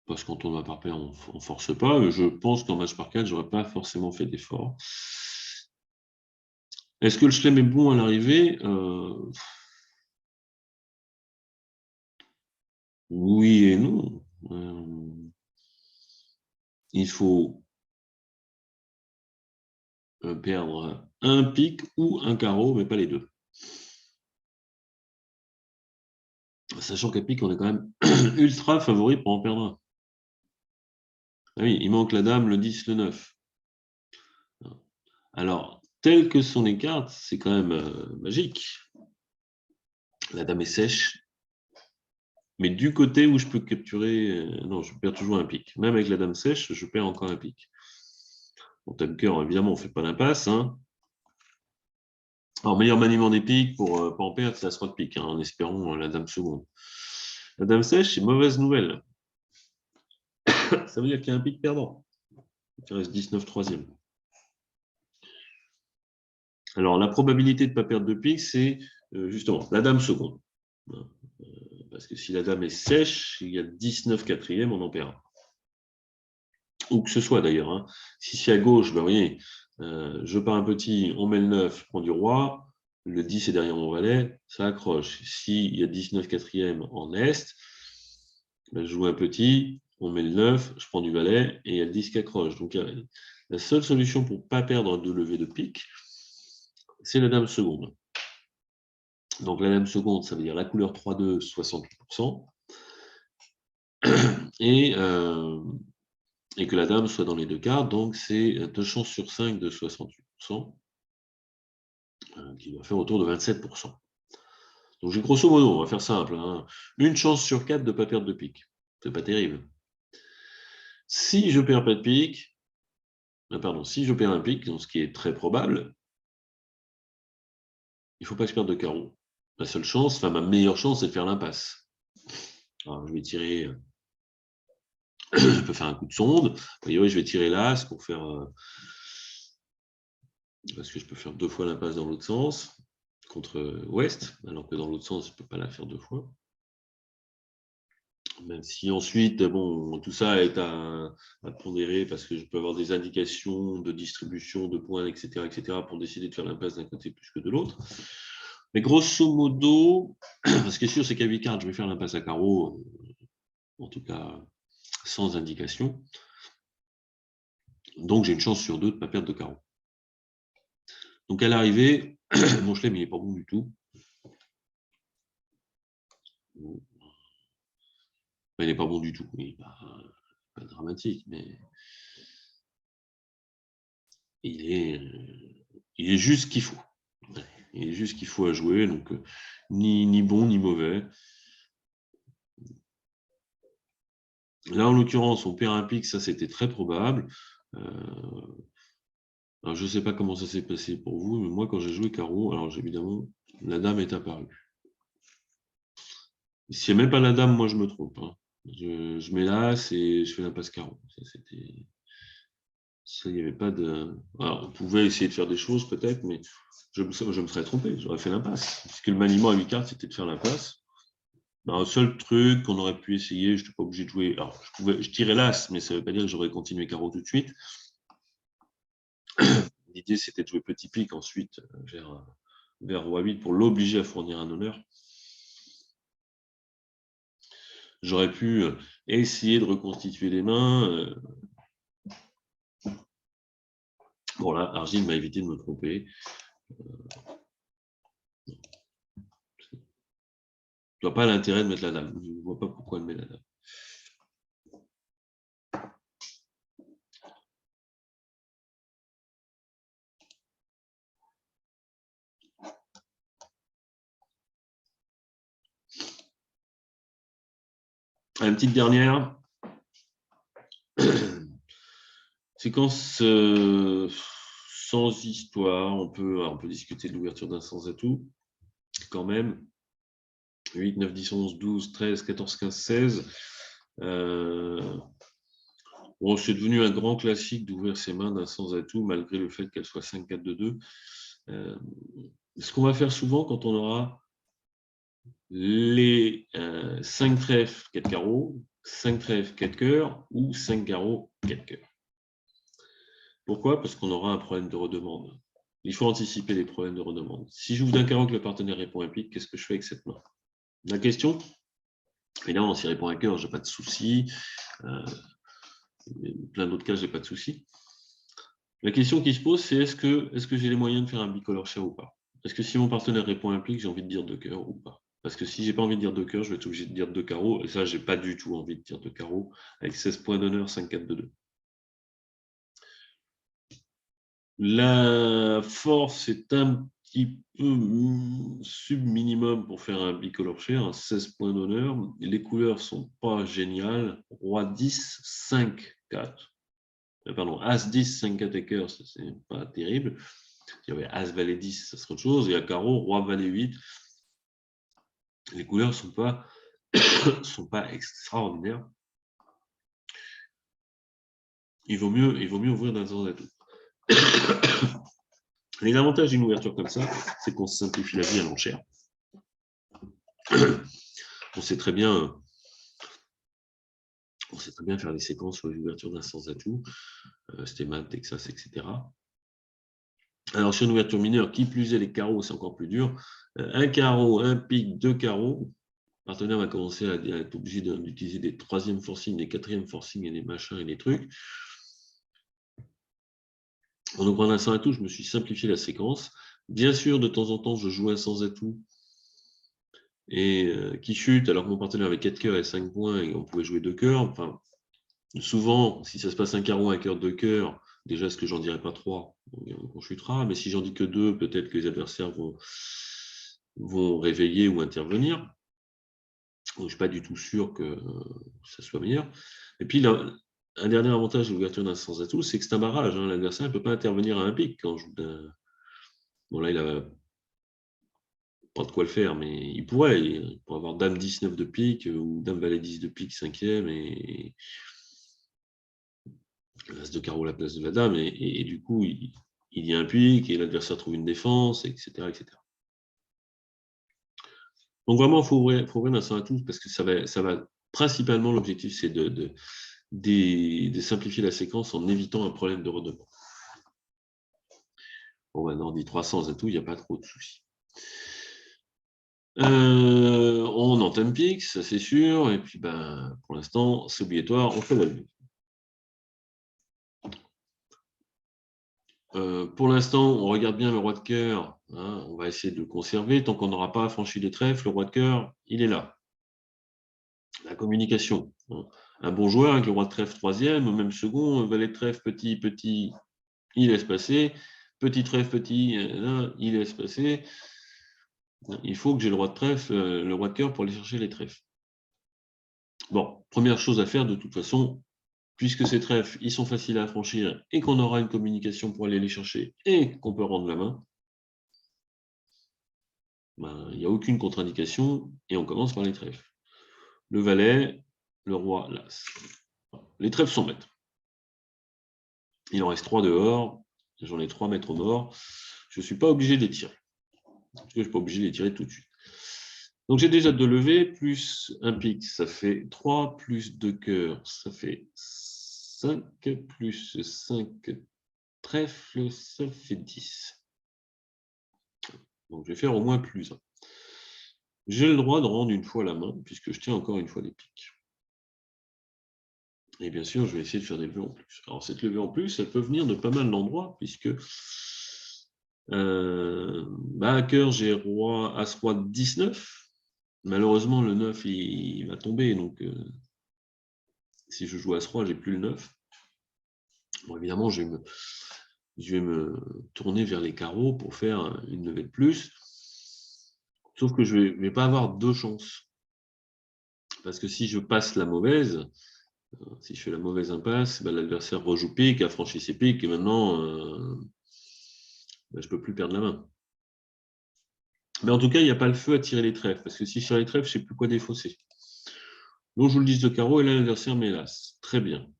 parce qu'en tournoi par paire, on ne force pas. Je pense qu'en match par 4, je n'aurais pas forcément fait d'effort. Est-ce que le chelem est bon à l'arrivée? Oui et non. Il faut perdre un pic ou un carreau, mais pas les deux. Sachant qu'à pic, on est quand même ultra favori pour en perdre un. Ah oui, il manque la dame, le 10, le 9. Alors, tel que sont les cartes, c'est quand même magique. La dame est sèche. Mais du côté où je peux capturer... non, je perds toujours un pic. Même avec la dame sèche, je perds encore un pic. Bon, thème cœur, évidemment, on ne fait pas l'impasse. Hein. Alors, meilleur maniement des piques pour ne pas en perdre, c'est la 3 de pique, hein, en espérant la dame seconde. La dame sèche, c'est mauvaise nouvelle. Ça veut dire qu'il y a un pic perdant. Il reste 19 troisième. Alors, la probabilité de ne pas perdre de pique, c'est justement la dame seconde. Parce que si la dame est sèche, il y a 19 quatrième, on en perd un. Où que ce soit d'ailleurs. Hein. Si c'est à gauche, vous voyez, Je pars un petit, on met le 9, je prends du roi, le 10 est derrière mon valet, ça accroche. S'il y a 19 quatrième en Est, ben, je joue un petit, on met le 9, je prends du valet, et il y a le 10 qui accroche. Donc la seule solution pour ne pas perdre de levée de pique, c'est la dame seconde. Donc la dame seconde, ça veut dire la couleur 3-2, 68%, et que la dame soit dans les deux cartes, donc c'est 2 chances sur 5 de 68%, qui va faire autour de 27%. Donc j'ai grosso modo, on va faire simple, hein, une chance sur 4 de ne pas perdre de pique. C'est pas terrible. Si je perds pas de pique, pardon, si je perds un pique, donc ce qui est très probable, il ne faut pas que je perde de carreau. La seule chance, enfin ma meilleure chance, c'est de faire l'impasse. Alors je vais tirer, je peux faire un coup de sonde. A priori, je vais tirer l'as pour faire, parce que je peux faire 2 fois l'impasse dans l'autre sens, contre ouest, alors que dans l'autre sens, je ne peux pas la faire 2 fois. Même si ensuite, bon, tout ça est à pondérer parce que je peux avoir des indications de distribution de points, etc., pour décider de faire l'impasse d'un côté plus que de l'autre. Mais grosso modo, ce qui est sûr, c'est qu'à 8 cartes, je vais faire l'impasse à carreau, en tout cas sans indication. Donc j'ai une chance sur 2 de ne pas perdre de carreau. Donc à l'arrivée, mon chelem, il n'est pas bon du tout. Il n'est pas bon du tout, il n'est pas dramatique, mais il est juste ce qu'il faut. Il est juste ce qu'il faut à jouer, donc ni bon ni mauvais. Là, en l'occurrence, on perd un pic, ça c'était très probable. Alors, je ne sais pas comment ça s'est passé pour vous, mais moi, quand j'ai joué carreau, alors évidemment, la dame est apparue. Si il n'y a même pas la dame, moi je me trompe. Hein. Je mets l'as et je fais l'impasse carreau. Ça, il n'y avait pas de. Alors, on pouvait essayer de faire des choses peut-être, mais je me serais trompé, j'aurais fait l'impasse. Puisque le maniement à 8 cartes, c'était de faire l'impasse. Ben, un seul truc qu'on aurait pu essayer, je n'étais pas obligé de jouer. Alors, je tirais l'as, mais ça ne veut pas dire que j'aurais continué carreau tout de suite. L'idée, c'était de jouer petit pic ensuite vers roi 8 pour l'obliger à fournir un honneur. J'aurais pu essayer de reconstituer les mains. Bon, là, Argile m'a évité de me tromper. Je ne vois pas l'intérêt de mettre la dame. Je ne vois pas pourquoi elle met la dame. Une petite dernière. Séquence sans histoire. On peut discuter de l'ouverture d'un sans atout. Quand même. 8, 9, 10, 11, 12, 13, 14, 15, 16. Bon, c'est devenu un grand classique d'ouvrir ses mains d'un sans atout, malgré le fait qu'elle soit 5, 4, 2, 2. Ce qu'on va faire souvent quand on aura les 5 trèfles, 4 carreaux, 5 trèfles, 4 cœurs ou 5 carreaux, 4 cœurs. Pourquoi? Parce qu'on aura un problème de redemande. Il faut anticiper les problèmes de redemande. Si j'ouvre d'un carreau que le partenaire répond un pique, qu'est-ce que je fais avec cette main? La question, évidemment, s'il répond un cœur, je n'ai pas de souci. Plein d'autres cas, je n'ai pas de souci. La question qui se pose, c'est est-ce que j'ai les moyens de faire un bicolore share ou pas? Est-ce que si mon partenaire répond un pique, j'ai envie de dire 2 cœurs ou pas? Parce que si j'ai pas envie de dire 2 cœurs, je vais être obligé de dire 2 carreaux. Et ça, j'ai pas du tout envie de dire 2 carreaux avec 16 points d'honneur, 5, 4, 2, 2. La force est un petit peu sub-minimum pour faire un bicolore share, 16 points d'honneur. Les couleurs sont pas géniales. Roi 10, 5, 4. Pardon, As 10, 5, 4 et cœur, c'est pas terrible. Il y avait As, Valet 10, ça serait autre chose. Et à carreau, Roi, Valet 8. Les couleurs ne sont pas extraordinaires. Il vaut mieux ouvrir d'un sans atout. Les avantages d'une ouverture comme ça, c'est qu'on se simplifie la vie à l'enchère. On sait très bien faire des séquences sur les ouvertures d'un sans atout, Stéman, Texas, etc. Alors, sur une ouverture mineure, qui plus est, les carreaux, c'est encore plus dur. Un carreau, un pic, deux carreaux. Le partenaire va commencer à être obligé d'utiliser des troisièmes forcing, des quatrièmes forcing et des machins et des trucs. En ouvrant un sans atout, je me suis simplifié la séquence. Bien sûr, de temps en temps, je joue un sans atout et qui chute alors que mon partenaire avait 4 cœurs et 5 points et on pouvait jouer 2 cœurs. Enfin, souvent, si ça se passe un carreau, un cœur, 2 cœurs, déjà, est-ce que j'en dirais pas 3, on chutera, mais si j'en dis que 2, peut-être que les adversaires vont réveiller ou intervenir. Donc, je ne suis pas du tout sûr que ça soit meilleur. Et puis, un dernier avantage de l'ouverture d'un sans atout, c'est que c'est un barrage. Hein. L'adversaire ne peut pas intervenir à un pic quand je joue d'un. Bon, là, il n'a pas de quoi le faire, mais il pourrait avoir dame 19 de pique ou dame valet 10 de pique cinquième et l'as de carreau à la place de la dame. Et du coup, il y a un pic et l'adversaire trouve une défense, etc. etc. Donc vraiment, il faut ouvrir d'un sans atout parce que ça va principalement, l'objectif, c'est de simplifier la séquence en évitant un problème de redondance. Bon, maintenant, on dit 300 atouts, il n'y a pas trop de soucis. On entame pique, ça c'est sûr, et puis pour l'instant, c'est obligatoire, on fait la levée. Pour l'instant, on regarde bien le roi de cœur, hein, on va essayer de le conserver. Tant qu'on n'aura pas franchi les trèfles, le roi de cœur, il est là. La communication. Hein. Un bon joueur avec le roi de trèfle troisième, ou même second, valet de trèfle petit, petit, il laisse passer. Petit trèfle petit, il laisse passer. Il faut que j'ai le roi de trèfle, le roi de cœur pour aller chercher les trèfles. Bon, première chose à faire de toute façon, puisque ces trèfles, ils sont faciles à franchir et qu'on aura une communication pour aller les chercher et qu'on peut rendre la main, il n'y a aucune contre-indication et on commence par les trèfles. Le valet, le roi, l'as. Les trèfles sont bêtes. Il en reste 3 dehors, j'en ai 3 maîtres morts. Je ne suis pas obligé de les tirer, parce que je ne suis pas obligé de les tirer tout de suite. Donc j'ai déjà 2 levées, plus un pic, ça fait 3, plus 2 cœurs, ça fait 5, plus 5 trèfles, ça fait 10. Donc je vais faire au moins plus 1. J'ai le droit de rendre une fois la main, puisque je tiens encore une fois les piques. Et bien sûr, je vais essayer de faire des levées en plus. Alors cette levée en plus, elle peut venir de pas mal d'endroits, puisque à cœur, j'ai roi, as, roi 19. Malheureusement, le 9, il va tomber, donc si je joue as-roi, j'ai plus le 9. Bon, évidemment, je vais me tourner vers les carreaux pour faire une levée de plus. Sauf que je ne vais pas avoir 2 chances. Parce que si je passe la mauvaise, si je fais la mauvaise impasse, l'adversaire rejoue pique, a franchi ses piques, et maintenant, je ne peux plus perdre la main. Mais en tout cas, il n'y a pas le feu à tirer les trèfles, parce que si je tire les trèfles, je ne sais plus quoi défausser. Donc, je joue le 10 de carreau, et là, l'adversaire m'hélas. Très bien.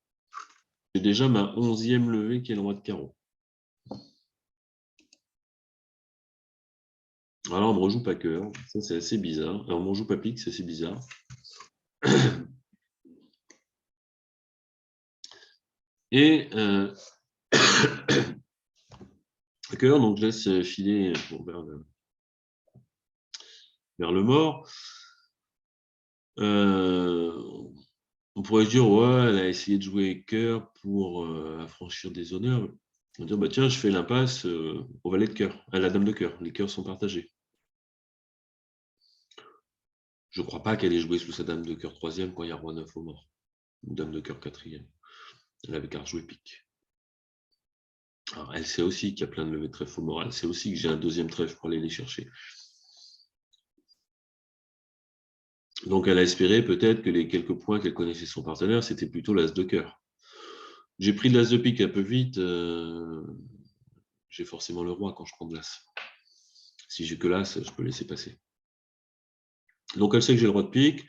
J'ai déjà ma 11e levée qui est le roi de carreau. Alors, on ne me rejoue pas cœur, ça c'est assez bizarre. Alors, on ne me rejoue pas pique, c'est assez bizarre. Et cœur, donc je laisse filer vers le mort. On pourrait se dire, ouais, elle a essayé de jouer cœur pour affranchir des honneurs. On va dire, tiens, je fais l'impasse au valet de cœur, à la dame de cœur. Les cœurs sont partagés. Je ne crois pas qu'elle ait joué sous sa dame de cœur troisième quand il y a roi 9 au mort. Ou dame de cœur quatrième. Elle avait qu'à rejouer pique. Alors, elle sait aussi qu'il y a plein de levées de trèfle au mort. Elle sait aussi que j'ai un deuxième trèfle pour aller les chercher. Donc, elle a espéré peut-être que les quelques points qu'elle connaissait son partenaire, c'était plutôt l'as de cœur. J'ai pris de l'as de pique un peu vite. J'ai forcément le roi quand je prends de l'as. Si j'ai que l'as, je peux laisser passer. Donc, elle sait que j'ai le roi de pique.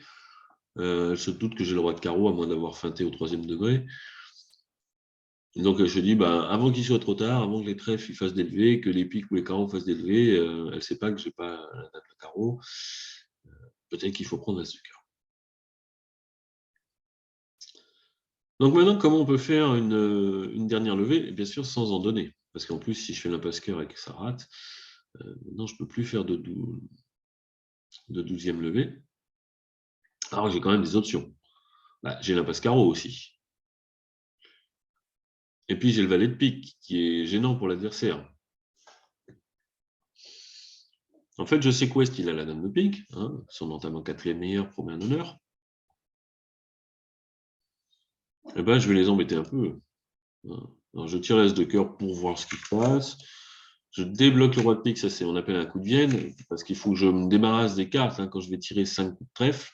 Elle se doute que j'ai le roi de carreau, à moins d'avoir feinté au 3e degré. Donc, je dis, avant qu'il soit trop tard, avant que les trèfles fassent des levées, que les piques ou les carreaux fassent des levées, elle ne sait pas que je n'ai pas la dame de carreau. Peut-être qu'il faut prendre l'as de cœur. Donc maintenant, comment on peut faire une dernière levée? Bien sûr, sans en donner. Parce qu'en plus, si je fais l'impasse cœur et que ça rate, maintenant, je ne peux plus faire de 12e levée. Alors, j'ai quand même des options. Bah, j'ai l'impasse carreau aussi. Et puis, j'ai le valet de pique, qui est gênant pour l'adversaire. En fait, je sais qu'Ouest, il a la dame de pique. Hein, son entame en 4e meilleur, promet un honneur. Eh ben, je vais les embêter un peu. Alors, je tire l'as de cœur pour voir ce qui se passe. Je débloque le roi de pique, ça c'est on appelle un coup de Vienne, parce qu'il faut que je me débarrasse des cartes. Hein, quand je vais tirer 5 coups de trèfle,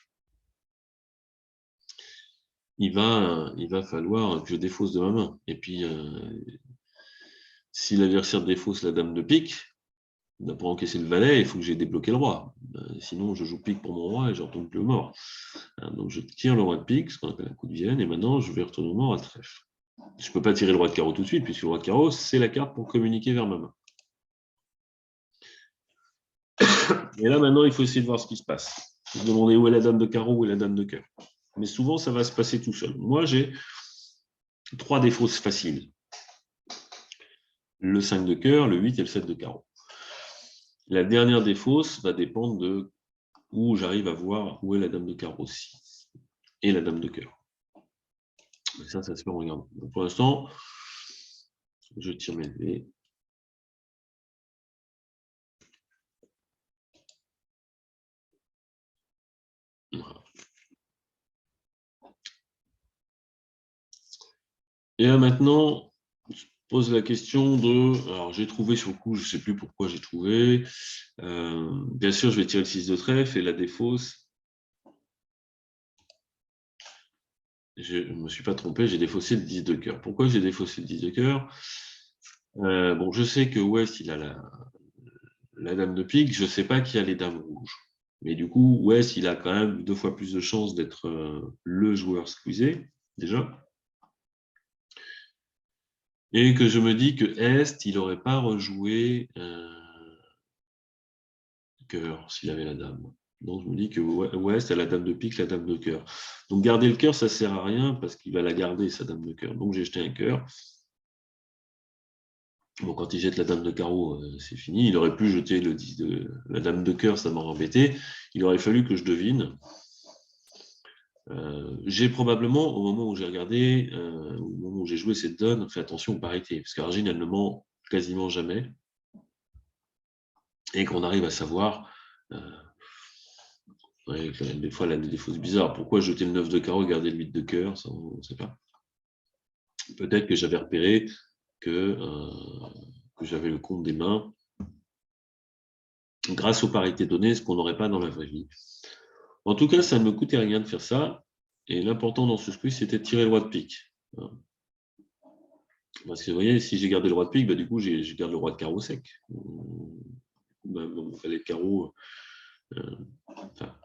il va falloir que je défausse de ma main. Et puis, si l'adversaire défausse la dame de pique, pour encaisser le valet, il faut que j'ai débloqué le roi. Sinon, je joue pique pour mon roi et je retourne plus au mort. Donc, je tire le roi de pique, ce qu'on appelle un coup de Vienne, et maintenant, je vais retourner au mort à trèfle. Je ne peux pas tirer le roi de carreau tout de suite, puisque le roi de carreau, c'est la carte pour communiquer vers ma main. Et là, maintenant, il faut essayer de voir ce qui se passe. Vous demandez où est la dame de carreau, où est la dame de cœur. Mais souvent, ça va se passer tout seul. Moi, j'ai 3 défausses faciles. Le 5 de cœur, le 8 et le 7 de carreau. La dernière défausse va dépendre de où j'arrive à voir où est la dame de carreau aussi. Et la dame de cœur. Ça se fait en regardant. Donc, pour l'instant, je tire mes levées. Voilà. Et là, maintenant, je pose la question de... Alors, j'ai trouvé sur le coup, je ne sais plus pourquoi j'ai trouvé. Bien sûr, je vais tirer le 6 de trèfle et la défausse. Je ne me suis pas trompé, j'ai défaussé le 10 de cœur. Pourquoi j'ai défaussé le 10 de cœur? Bon, je sais que Ouest, il a la dame de pique, je ne sais pas qui a les dames rouges. Mais du coup, Ouest, il a quand même 2 fois plus de chances d'être le joueur squeezé, déjà. Et que je me dis que Est, il n'aurait pas rejoué cœur s'il avait la dame. Donc je me dis que Ouest a la dame de pique, la dame de cœur. Donc garder le cœur, ça ne sert à rien parce qu'il va la garder, sa dame de cœur. Donc j'ai jeté un cœur. Bon, quand il jette la dame de carreau, c'est fini. Il aurait pu jeter la dame de cœur, ça m'aurait embêté. Il aurait fallu que je devine. J'ai probablement, au moment où j'ai regardé, au moment où j'ai joué cette donne, fait attention aux parités, parce qu'Argine, elle ne ment quasiment jamais. Et qu'on arrive à savoir, des fois, elle a des défauts bizarres. Pourquoi jeter le 9 de carreau et garder le 8 de cœur, ça, on ne sait pas. Peut-être que j'avais repéré que j'avais le compte des mains grâce aux parités données, ce qu'on n'aurait pas dans la vraie vie. En tout cas, ça ne me coûtait rien de faire ça. Et l'important dans ce squeeze, c'était de tirer le roi de pique. Parce que vous voyez, si j'ai gardé le roi de pique, bah, du coup, j'ai gardé le roi de carreau sec. Il fallait le carreau. Enfin,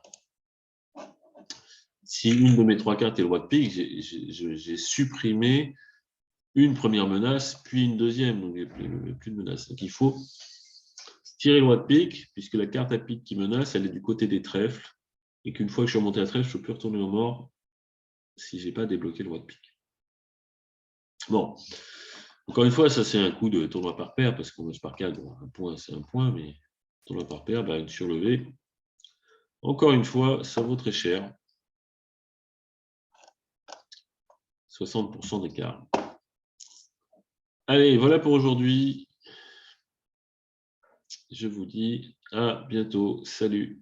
si une de mes 3 cartes est le roi de pique, j'ai supprimé une première menace, puis une deuxième. Donc, il n'y a plus de menace. Donc, il faut tirer le roi de pique, puisque la carte à pique qui menace, elle est du côté des trèfles. Et qu'une fois que je suis remonté à trèfle, je ne peux plus retourner au mort si je n'ai pas débloqué le roi de pique. Bon. Encore une fois, ça c'est un coup de tournoi par paire, parce qu'on match par 4, bon, un point c'est un point, mais tournoi par paire, bah, une surlevée. Encore une fois, ça vaut très cher. 60% d'écart. Allez, voilà pour aujourd'hui. Je vous dis à bientôt. Salut.